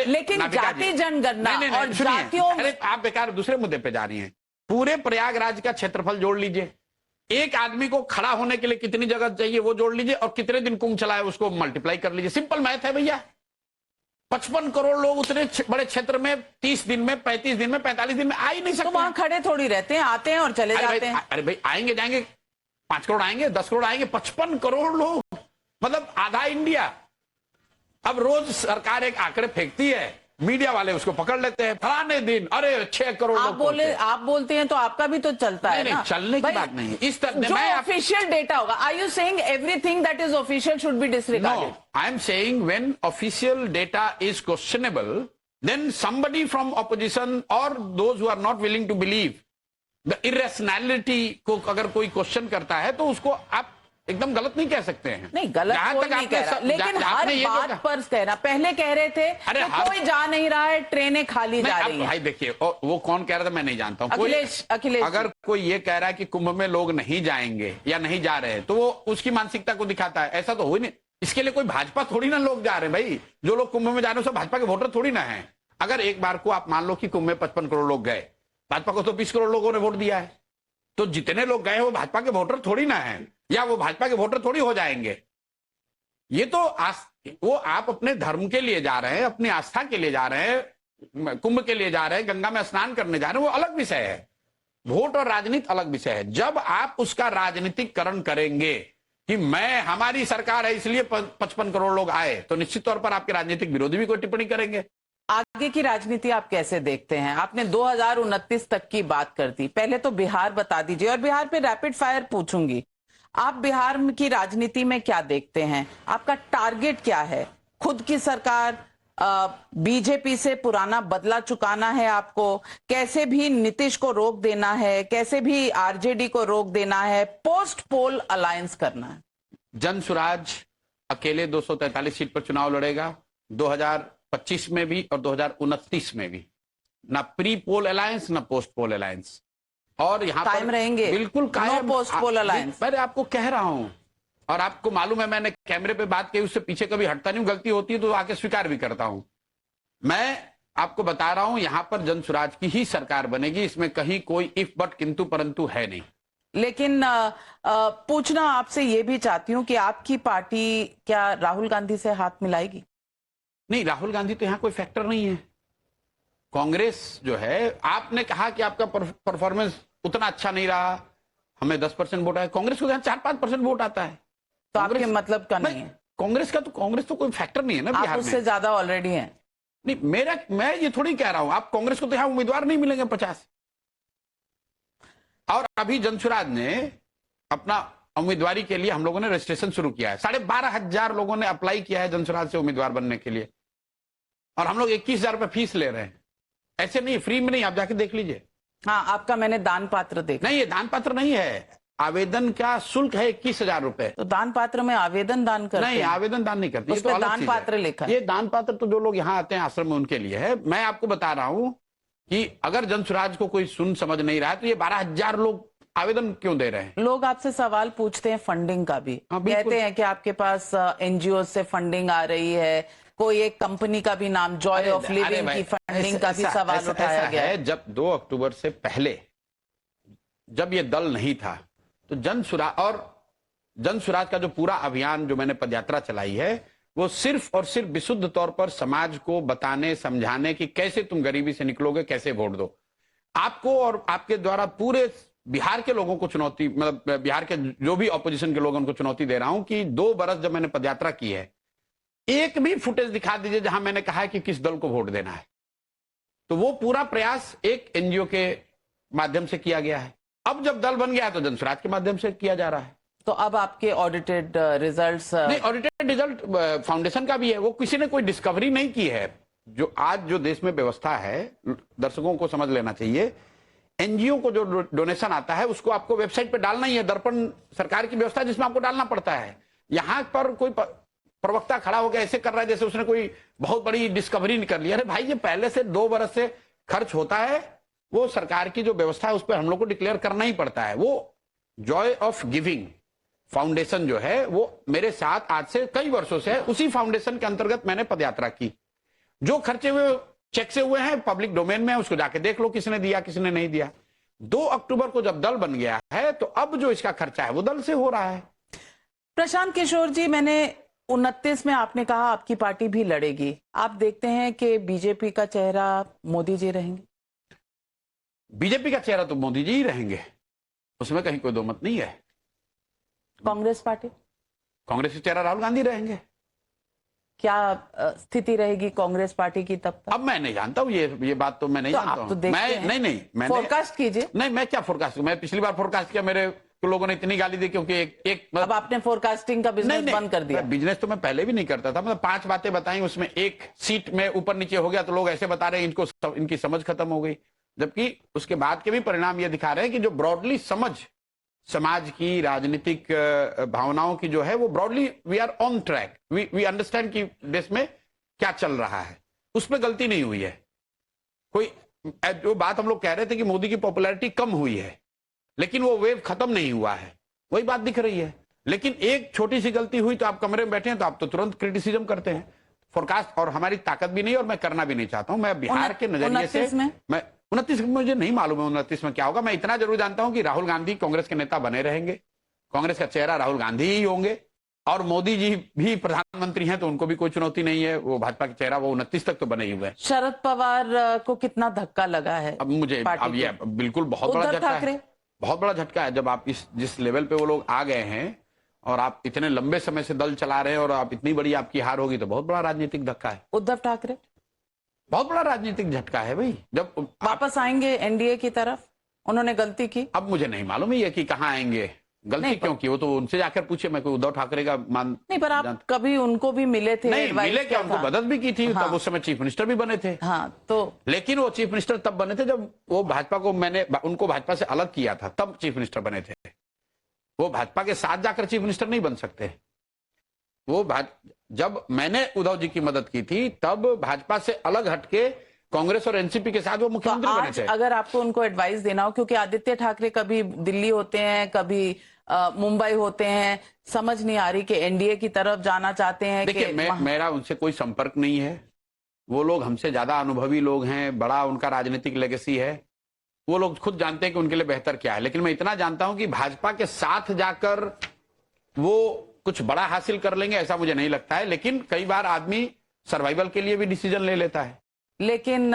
लेकिन जाति जनगणना और जातियों, अरे आप बेकार दूसरे मुद्दे पे जा रही हैं। पूरे प्रयागराज का क्षेत्रफल जोड़ लीजिए, एक आदमी को खड़ा होने के लिए कितनी जगह चाहिए वो जोड़ लीजिए, और कितने दिन कुंभ चला है उसको मल्टीप्लाई कर लीजिए। सिंपल मैथ है भैया। 55 करोड़ लोग उतने बड़े क्षेत्र में 30 दिन में, 35 दिन में, 45 दिन में आ ही नहीं सकते। तो वहां खड़े थोड़ी रहते हैं, आते हैं और चले जाते हैं। अरे भाई आएंगे जाएंगे, 5 करोड़ आएंगे, 10 करोड़ आएंगे, 55 करोड़ लोग, मतलब आधा इंडिया। अब रोज सरकार एक आंकड़े फेंकती है, मीडिया वाले उसको पकड़ लेते हैं, फलाने दिन अरे 6 करोड़ आप बोलते हैं तो आपका भी तो चलता है ना। चलने की बात नहीं है। इस तरह जो ऑफिशियल डेटा होगा, are you saying everything that is official should be disregarded? I am saying when official data is questionable, then somebody from opposition or those who are not willing to believe the irrationality को अगर कोई question करता है तो उसको आप एकदम गलत नहीं कह सकते हैं। नहीं, गलत जहां कोई तक नहीं आपने कह रहा, लेकिन हर आपने ये जो बात पर कहना, पहले कह रहे थे अरे कि कोई जा नहीं रहा है, ट्रेनें खाली जा रही हैं। भाई देखिए, वो कौन कह रहा था मैं नहीं जानता हूँ। अखिलेश अगर कोई ये कह रहा है कि कुंभ में लोग नहीं जाएंगे या नहीं जा रहे हैं, तो वो उसकी मानसिकता को दिखाता है। ऐसा तो हो ही नहीं। इसके लिए कोई भाजपा थोड़ी ना लोग जा रहे हैं भाई। जो लोग कुंभ में जा रहे हैं सब भाजपा के वोटर थोड़ी ना है। अगर एक बार को आप मान लो कि कुंभ में 55 करोड़ लोग गए, भाजपा को तो 20 करोड़ लोगों ने वोट दिया है, तो जितने लोग गए वो भाजपा के वोटर थोड़ी ना है, या वो भाजपा के वोटर थोड़ी हो जाएंगे। ये तो वो आप अपने धर्म के लिए जा रहे हैं, अपनी आस्था के लिए जा रहे हैं, कुंभ के लिए जा रहे हैं, गंगा में स्नान करने जा रहे हैं, वो अलग विषय है। वोट और राजनीति अलग विषय है। जब आप उसका राजनीतिकरण करेंगे कि हमारी सरकार है इसलिए 55 करोड़ लोग आए, तो निश्चित तौर पर आपके राजनीतिक विरोधी भी कोई टिप्पणी करेंगे। आगे की राजनीति आप कैसे देखते हैं? आपने 2029 तक की बात कर दी, पहले तो बिहार बता दीजिए, और बिहार पे रैपिड फायर पूछूंगी। आप बिहार की राजनीति में क्या देखते हैं? आपका टारगेट क्या है? खुद की सरकार, बीजेपी से पुराना बदला चुकाना है आपको, कैसे भी नीतीश को रोक देना है, कैसे भी आरजेडी को रोक देना है, पोस्ट पोल अलायंस करना है? जन स्वराज अकेले 243 सीट पर चुनाव लड़ेगा 2025 में भी और 2029 में भी। ना प्री पोल अलायंस ना पोस्ट पोल अलायंस। और यहाँ कायम रहेंगे, बिल्कुल कायम। No post poll alliance. मैं आपको कह रहा हूं, और आपको मालूम है मैंने कैमरे पे बात की, उससे पीछे कभी हटता नहीं हूं। गलती होती है तो आके स्वीकार भी करता हूं। मैं आपको बता रहा हूं, यहां पर जन स्वराज की ही सरकार बनेगी, इसमें कहीं कोई इफ बट किंतु परंतु है नहीं। लेकिन पूछना आपसे ये भी चाहती हूं कि आपकी पार्टी क्या राहुल गांधी से हाथ मिलाएगी? नहीं, राहुल गांधी तो यहां कोई फैक्टर नहीं है। कांग्रेस जो है, आपने कहा कि आपका परफॉर्मेंस उतना अच्छा नहीं रहा, हमें 10% वोट आया, कांग्रेस को 4-5% वोट आता है। तो आपके मतलब का नहीं है? कांग्रेस तो कोई फैक्टर नहीं है ना बिहार में। आप उससे ज्यादा ऑलरेडी हैं। नहीं, मैं ये थोड़ी कह रहा हूं, आप कांग्रेस को तो यहां उम्मीदवार नहीं मिलेंगे 50। और अभी जनसुराज ने अपना उम्मीदवारी के लिए हम लोगों ने रजिस्ट्रेशन शुरू किया है। 12,500 लोगों ने अप्लाई किया है जनसुराज से उम्मीदवार बनने के लिए, और हम लोग 21,000 रुपए फीस ले रहे हैं। ऐसे नहीं, फ्री में नहीं, आप जाके देख लीजिए। हाँ, आपका मैंने दान पात्र देखा। नहीं, ये दान पात्र नहीं है, आवेदन का शुल्क है 21,000 रुपए। तो दान पात्र में आवेदन दान करते नहीं, हैं? आवेदन दान नहीं करते, उस पे दान पात्र लिखा है। ये दान पात्र तो जो लोग यहाँ आते हैं आश्रम में उनके लिए है। मैं आपको बता रहा हूं कि अगर जनसुराज को कोई सुन समझ नहीं रहा है तो ये 12,000 लोग आवेदन क्यों दे रहे हैं? लोग आपसे सवाल पूछते हैं फंडिंग का भी। कहते हैं कि आपके पास एनजीओ से फंडिंग आ रही है, कोई एक कंपनी का भी नाम जॉय ऑफ लिविंग की फंडिंग का भी सवाल उठाया गया है। जब 2 अक्टूबर से पहले जब ये दल नहीं था, तो जनसुराज का जो पूरा अभियान जो मैंने पदयात्रा चलाई है, वो सिर्फ और सिर्फ विशुद्ध तौर पर समाज को बताने समझाने कि कैसे तुम गरीबी से निकलोगे, कैसे वोट दो। आपको और आपके द्वारा पूरे बिहार के लोगों को चुनौती, मतलब बिहार के जो भी ऑपोजिशन के लोग उनको चुनौती दे रहा हूं कि 2 बरस जब मैंने पदयात्रा की है, एक भी फुटेज दिखा दीजिए जहां मैंने कहा है कि किस दल को वोट देना है। तो वो पूरा प्रयास एक एनजीओ के माध्यम से किया गया है। अब जब दल बन गया है तो जनसुराज के माध्यम से किया जा रहा है। तो अब आपके ऑडिटेड रिजल्ट्स? नहीं, ऑडिटेड रिजल्ट फाउंडेशन का भी है, वो किसी ने कोई डिस्कवरी नहीं की है। जो आज जो देश में व्यवस्था है, दर्शकों को समझ लेना चाहिए, एनजीओ को जो डोनेशन आता है उसको आपको वेबसाइट पे डालना ही है। दर्पण सरकार की व्यवस्था जिसमें आपको डालना पड़ता है। यहां पर कोई प्रवक्ता खड़ा होकर ऐसे कर रहा है जैसे उसने कोई बहुत बड़ी डिस्कवरी कर ली। अरे भाई, ये पहले से 2 बरस से खर्च होता है, वो सरकार की जो व्यवस्था है उस पर हम लोग को डिक्लेयर करना ही पड़ता है। वो जॉय ऑफ गिविंग फाउंडेशन जो है वो मेरे साथ आज से कई वर्षों से है। उसी फाउंडेशन के अंतर्गत मैंने पदयात्रा की। जो खर्चे हुए चेक से हुए हैं, पब्लिक डोमेन में है, उसको जाके देख लो किसने दिया किसने नहीं दिया। 2 अक्टूबर को जब दल बन गया है तो अब जो इसका खर्चा है वो दल से हो रहा है। प्रशांत किशोर जी, मैंने 29 में आपने कहा आपकी पार्टी भी लड़ेगी। आप देखते हैं कि बीजेपी का चेहरा मोदी जी रहेंगे? बीजेपी का चेहरा तो मोदी जी ही रहेंगे, उसमें कहीं कोई दो मत नहीं है। कांग्रेस पार्टी? कांग्रेस का चेहरा राहुल गांधी रहेंगे। क्या स्थिति रहेगी कांग्रेस पार्टी की तब तक? अब मैं नहीं जानता हूँ, ये बात तो मैं नहीं जानता हूँ। मैं फोरकास्ट कीजिए। नहीं, मैं क्या फोरकास्ट, मैं पिछली बार फोरकास्ट किया, मेरे लोगों ने इतनी गाली दी क्योंकि अब आपने फोरकास्टिंग का बिजनेस बंद कर दिया। बिजनेस तो मैं पहले भी नहीं करता था। मतलब 5 बातें बताई, उसमें एक सीट में ऊपर नीचे हो गया तो लोग ऐसे बता रहे हैं इनकी समझ खत्म हो गई। जबकि उसके बाद के भी परिणाम ये दिखा रहे हैं कि जो ब्रॉडली समझ समाज की राजनीतिक भावनाओं की जो है वो broadly we are on track, we understand कि देश में क्या चल रहा है, उसमें गलती नहीं हुई है कोई। जो बात हम लोग कह रहे थे कि मोदी की पॉपुलैरिटी कम हुई है, लेकिन वो वेव खत्म नहीं हुआ है, वही बात दिख रही है। लेकिन एक छोटी सी गलती हुई तो आप कमरे में बैठे हैं तो आप तो तुरंत क्रिटिसिज्म करते हैं। फोरकास्ट और हमारी ताकत भी नहीं और मैं करना भी नहीं चाहता हूं। मैं बिहार के नजरिए से मैं 29 में मुझे नहीं मालूम है 29 में क्या होगा। मैं इतना जरूर जानता हूं कि राहुल गांधी कांग्रेस के नेता बने रहेंगे, कांग्रेस का चेहरा राहुल गांधी ही होंगे, और मोदी जी भी प्रधानमंत्री हैं तो उनको भी कोई चुनौती नहीं है, वो भाजपा का चेहरा वो 29 तक तो बने ही हुए हैं। शरद पवार को कितना धक्का लगा है? अब मुझे अब ये बिल्कुल बहुत बड़ा झटका है, बहुत बड़ा झटका है। जब आप जिस लेवल पे वो लोग आ गए हैं और आप इतने लंबे समय से दल चला रहे हैं और आप इतनी बड़ी आपकी हार होगी तो बहुत बड़ा राजनीतिक धक्का है। उद्धव ठाकरे बहुत बड़ा राजनीतिक झटका है भाई। जब वापस आएंगे एनडीए की तरफ, उन्होंने गलती की, अब मुझे नहीं मालूम है कि कहाँ आएंगे, गलती क्यों की, वो तो उनसे जाकर पूछे। मैं कोई उद्धव ठाकरे का मान नहीं, पर आप कभी उनको भी मिले थे? नहीं मिले क्या, उनको मदद भी की थी। हाँ। तब उस समय चीफ मिनिस्टर भी बने थे। हाँ, तो लेकिन वो चीफ मिनिस्टर तब बने थे जब वो भाजपा को, मैंने उनको भाजपा से अलग किया था, तब चीफ मिनिस्टर बने थे। वो भाजपा के साथ जाकर चीफ मिनिस्टर नहीं बन सकते। वो जब मैंने उद्धव जी की मदद की थी तब भाजपा से अलग हटके कांग्रेस और एनसीपी के साथ वो मुख्यमंत्री बने थे। अगर आपको उनको एडवाइस देना हो, क्योंकि आदित्य ठाकरे कभी दिल्ली होते हैं, कभी मुंबई होते हैं, समझ नहीं आ रही कि एनडीए की तरफ जाना चाहते हैं। देखिए मेरा उनसे कोई संपर्क नहीं है, वो लोग हमसे ज्यादा अनुभवी लोग हैं, बड़ा उनका राजनीतिक लेगेसी है, वो लोग खुद जानते हैं कि उनके लिए बेहतर क्या है। लेकिन मैं इतना जानता हूं कि भाजपा के साथ जाकर वो कुछ बड़ा हासिल कर लेंगे ऐसा मुझे नहीं लगता है। लेकिन कई बार आदमी सर्वाइवल के लिए भी डिसीजन ले लेता है। लेकिन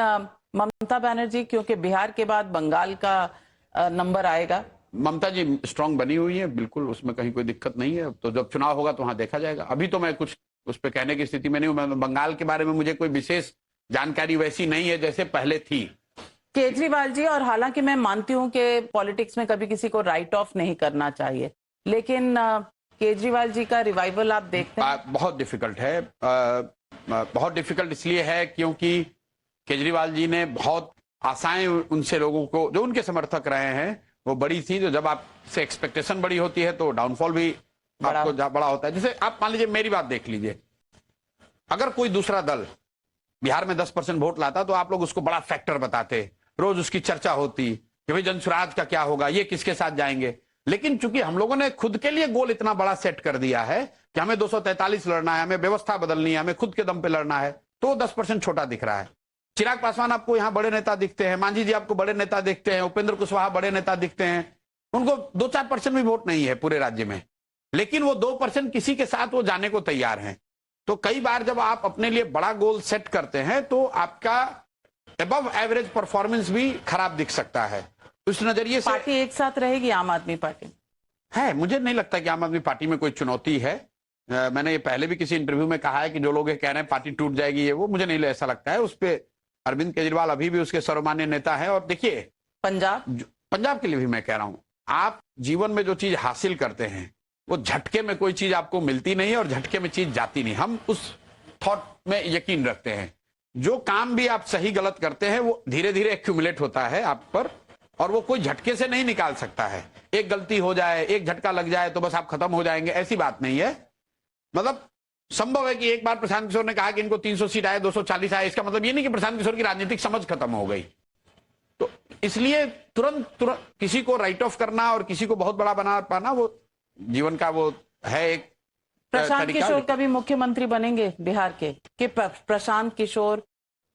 ममता बनर्जी, क्योंकि बिहार के बाद बंगाल का नंबर आएगा, ममता जी स्ट्रांग बनी हुई है, बिल्कुल उसमें कहीं कोई दिक्कत नहीं है। तो जब चुनाव होगा तो वहां देखा जाएगा। अभी तो मैं कुछ उस पर कहने की स्थिति में नहीं हूं। बंगाल के बारे में मुझे कोई विशेष जानकारी वैसी नहीं है जैसे पहले थी। केजरीवाल जी, और हालांकि मैं मानती हूं कि पॉलिटिक्स में कभी किसी को राइट ऑफ नहीं करना चाहिए, लेकिन केजरीवाल जी का रिवाइवल आप देखते हैं? बहुत डिफिकल्ट है। बहुत डिफिकल्ट इसलिए है क्योंकि केजरीवाल जी ने बहुत आशाएं उनसे लोगों को, जो उनके समर्थक रहे हैं, वो बड़ी थी। जो जब आपसे एक्सपेक्टेशन बड़ी होती है तो डाउनफॉल भी आपको बड़ा होता है। जैसे आप मान लीजिए, मेरी बात देख लीजिए, अगर कोई दूसरा दल बिहार में 10% वोट लाता तो आप लोग उसको बड़ा फैक्टर बताते, रोज उसकी चर्चा होती कि भाई जनसुराज का क्या होगा, ये किसके साथ जाएंगे। लेकिन चूंकि हम लोगों ने खुद के लिए गोल इतना बड़ा सेट कर दिया है कि हमें 243 लड़ना है, हमें व्यवस्था बदलनी है, हमें खुद के दम पे लड़ना है, तो 10% छोटा दिख रहा है। चिराग पासवान आपको यहाँ बड़े नेता दिखते हैं, मांझी जी आपको बड़े नेता दिखते हैं, उपेंद्र कुशवाहा बड़े नेता दिखते हैं, उनको 2-4% भी वोट नहीं है पूरे राज्य में, लेकिन वो 2% किसी के साथ वो जाने को तैयार हैं। तो कई बार जब आप अपने लिए बड़ा गोल सेट करते हैं तो आपका अबव एवरेज परफॉर्मेंस भी खराब दिख सकता है। उस नजरिए से पार्टी एक साथ रहेगी, आम आदमी पार्टी है, मुझे नहीं लगता कि आम आदमी पार्टी में कोई चुनौती है। मैंने ये पहले भी किसी इंटरव्यू में कहा है कि जो लोग ये कह रहे हैं पार्टी टूट जाएगी, ये वो, मुझे नहीं ऐसा लगता है। उस पर अरविंद केजरीवाल अभी भी उसके सर्वमान्य नेता है। और देखिए, पंजाब के लिए भी मैं कह रहा हूं, आप जीवन में जो चीज हासिल करते हैं वो झटके में कोई चीज आपको मिलती नहीं है और झटके में चीज जाती नहीं। हम उस थॉट में यकीन रखते हैं, जो काम भी आप सही गलत करते हैं वो धीरे धीरे एक्यूमुलेट होता है आप पर, और वो कोई झटके से नहीं निकाल सकता है। एक गलती हो जाए, एक झटका लग जाए तो बस आप खत्म हो जाएंगे, ऐसी बात नहीं है। मतलब संभव है कि एक बार प्रशांत किशोर ने कहा कि इनको 300 सीट आए, 240 आए, इसका मतलब ये नहीं कि प्रशांत किशोर की राजनीतिक समझ खत्म हो गई। तो इसलिए तुरंत किसी को राइट ऑफ करना और किसी को बहुत बड़ा बना पाना, वो जीवन का वो है एक प्रशांत किशोर कभी मुख्यमंत्री बनेंगे बिहार के? कि प्रशांत किशोर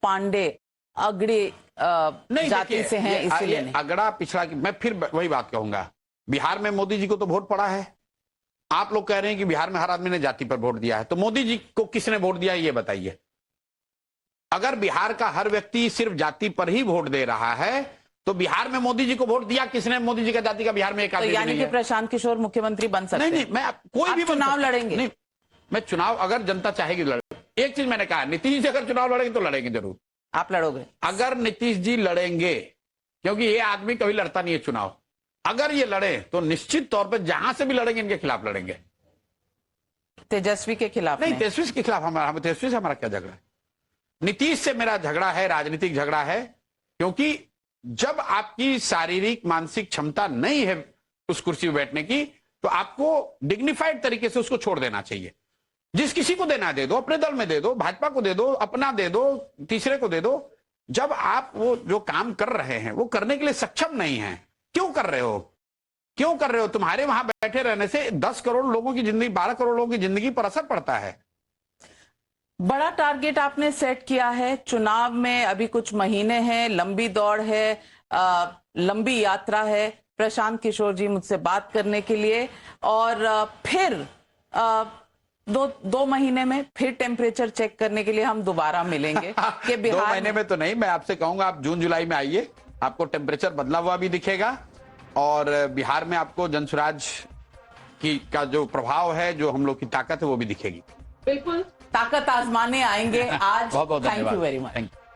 पांडे अगड़े जाति से हैं, इसलिए नहीं? अगड़ा पिछड़ा, मैं फिर वही बात कहूंगा, बिहार में मोदी जी को तो वोट पड़ा है। आप लोग कह रहे हैं कि बिहार में हर आदमी ने जाति पर वोट दिया है, तो मोदी जी को किसने वोट दिया है ये बताइए। अगर बिहार का हर व्यक्ति सिर्फ जाति पर ही वोट दे रहा है तो बिहार में मोदी जी को वोट दिया किसने? मोदी जी का जाति का बिहार में एक आदमी नहीं है। यानी कि प्रशांत किशोर मुख्यमंत्री बन सकते हैं? नहीं, मैं कोई भी चुनाव लड़ेंगे? नहीं, मैं चुनाव अगर जनता चाहेगी लड़ेंगे। एक चीज मैंने कहा, नीतीश जी अगर चुनाव लड़ेंगे तो लड़ेंगे जरूर। आप लड़ोगे? अगर नीतीश जी लड़ेंगे, क्योंकि ये आदमी कभी लड़ता नहीं है चुनाव, अगर ये लड़े तो निश्चित तौर पर जहां से भी लड़ेंगे इनके खिलाफ लड़ेंगे। तेजस्वी के खिलाफ नहीं, तेजस्वी के खिलाफ तेजस्वी से हमारा क्या झगड़ा है? नीतीश से मेरा झगड़ा है, राजनीतिक झगड़ा है। क्योंकि जब आपकी शारीरिक मानसिक क्षमता नहीं है उस कुर्सी पर बैठने की, तो आपको डिग्निफाइड तरीके से उसको छोड़ देना चाहिए। जिस किसी को देना दे दो, अपने दल में दे दो, भाजपा को दे दो, अपना दे दो, तीसरे को दे दो। जब आप वो जो काम कर रहे हैं वो करने के लिए सक्षम नहीं है, क्यों कर रहे हो? क्यों कर रहे हो? तुम्हारे वहां बैठे रहने से 10 करोड़ लोगों की जिंदगी, 12 करोड़ लोगों की जिंदगी पर असर पड़ता है। बड़ा टारगेट आपने सेट किया है। चुनाव में अभी कुछ महीने हैं, लंबी दौड़ है, लंबी यात्रा है। प्रशांत किशोर जी मुझसे बात करने के लिए, और फिर दो महीने में फिर टेम्परेचर चेक करने के लिए हम दोबारा मिलेंगे कि बिहार 2 महीने में तो नहीं, मैं आपसे कहूंगा आप जून जुलाई में आइए, आपको टेम्परेचर बदला हुआ भी दिखेगा, और बिहार में आपको जनसुराज का जो प्रभाव है, जो हम लोग की ताकत है, वो भी दिखेगी। बिल्कुल ताकत आजमाने आएंगे आज। बहुत बहुत थैंक यू धन्यवाद। Very much. Thank you.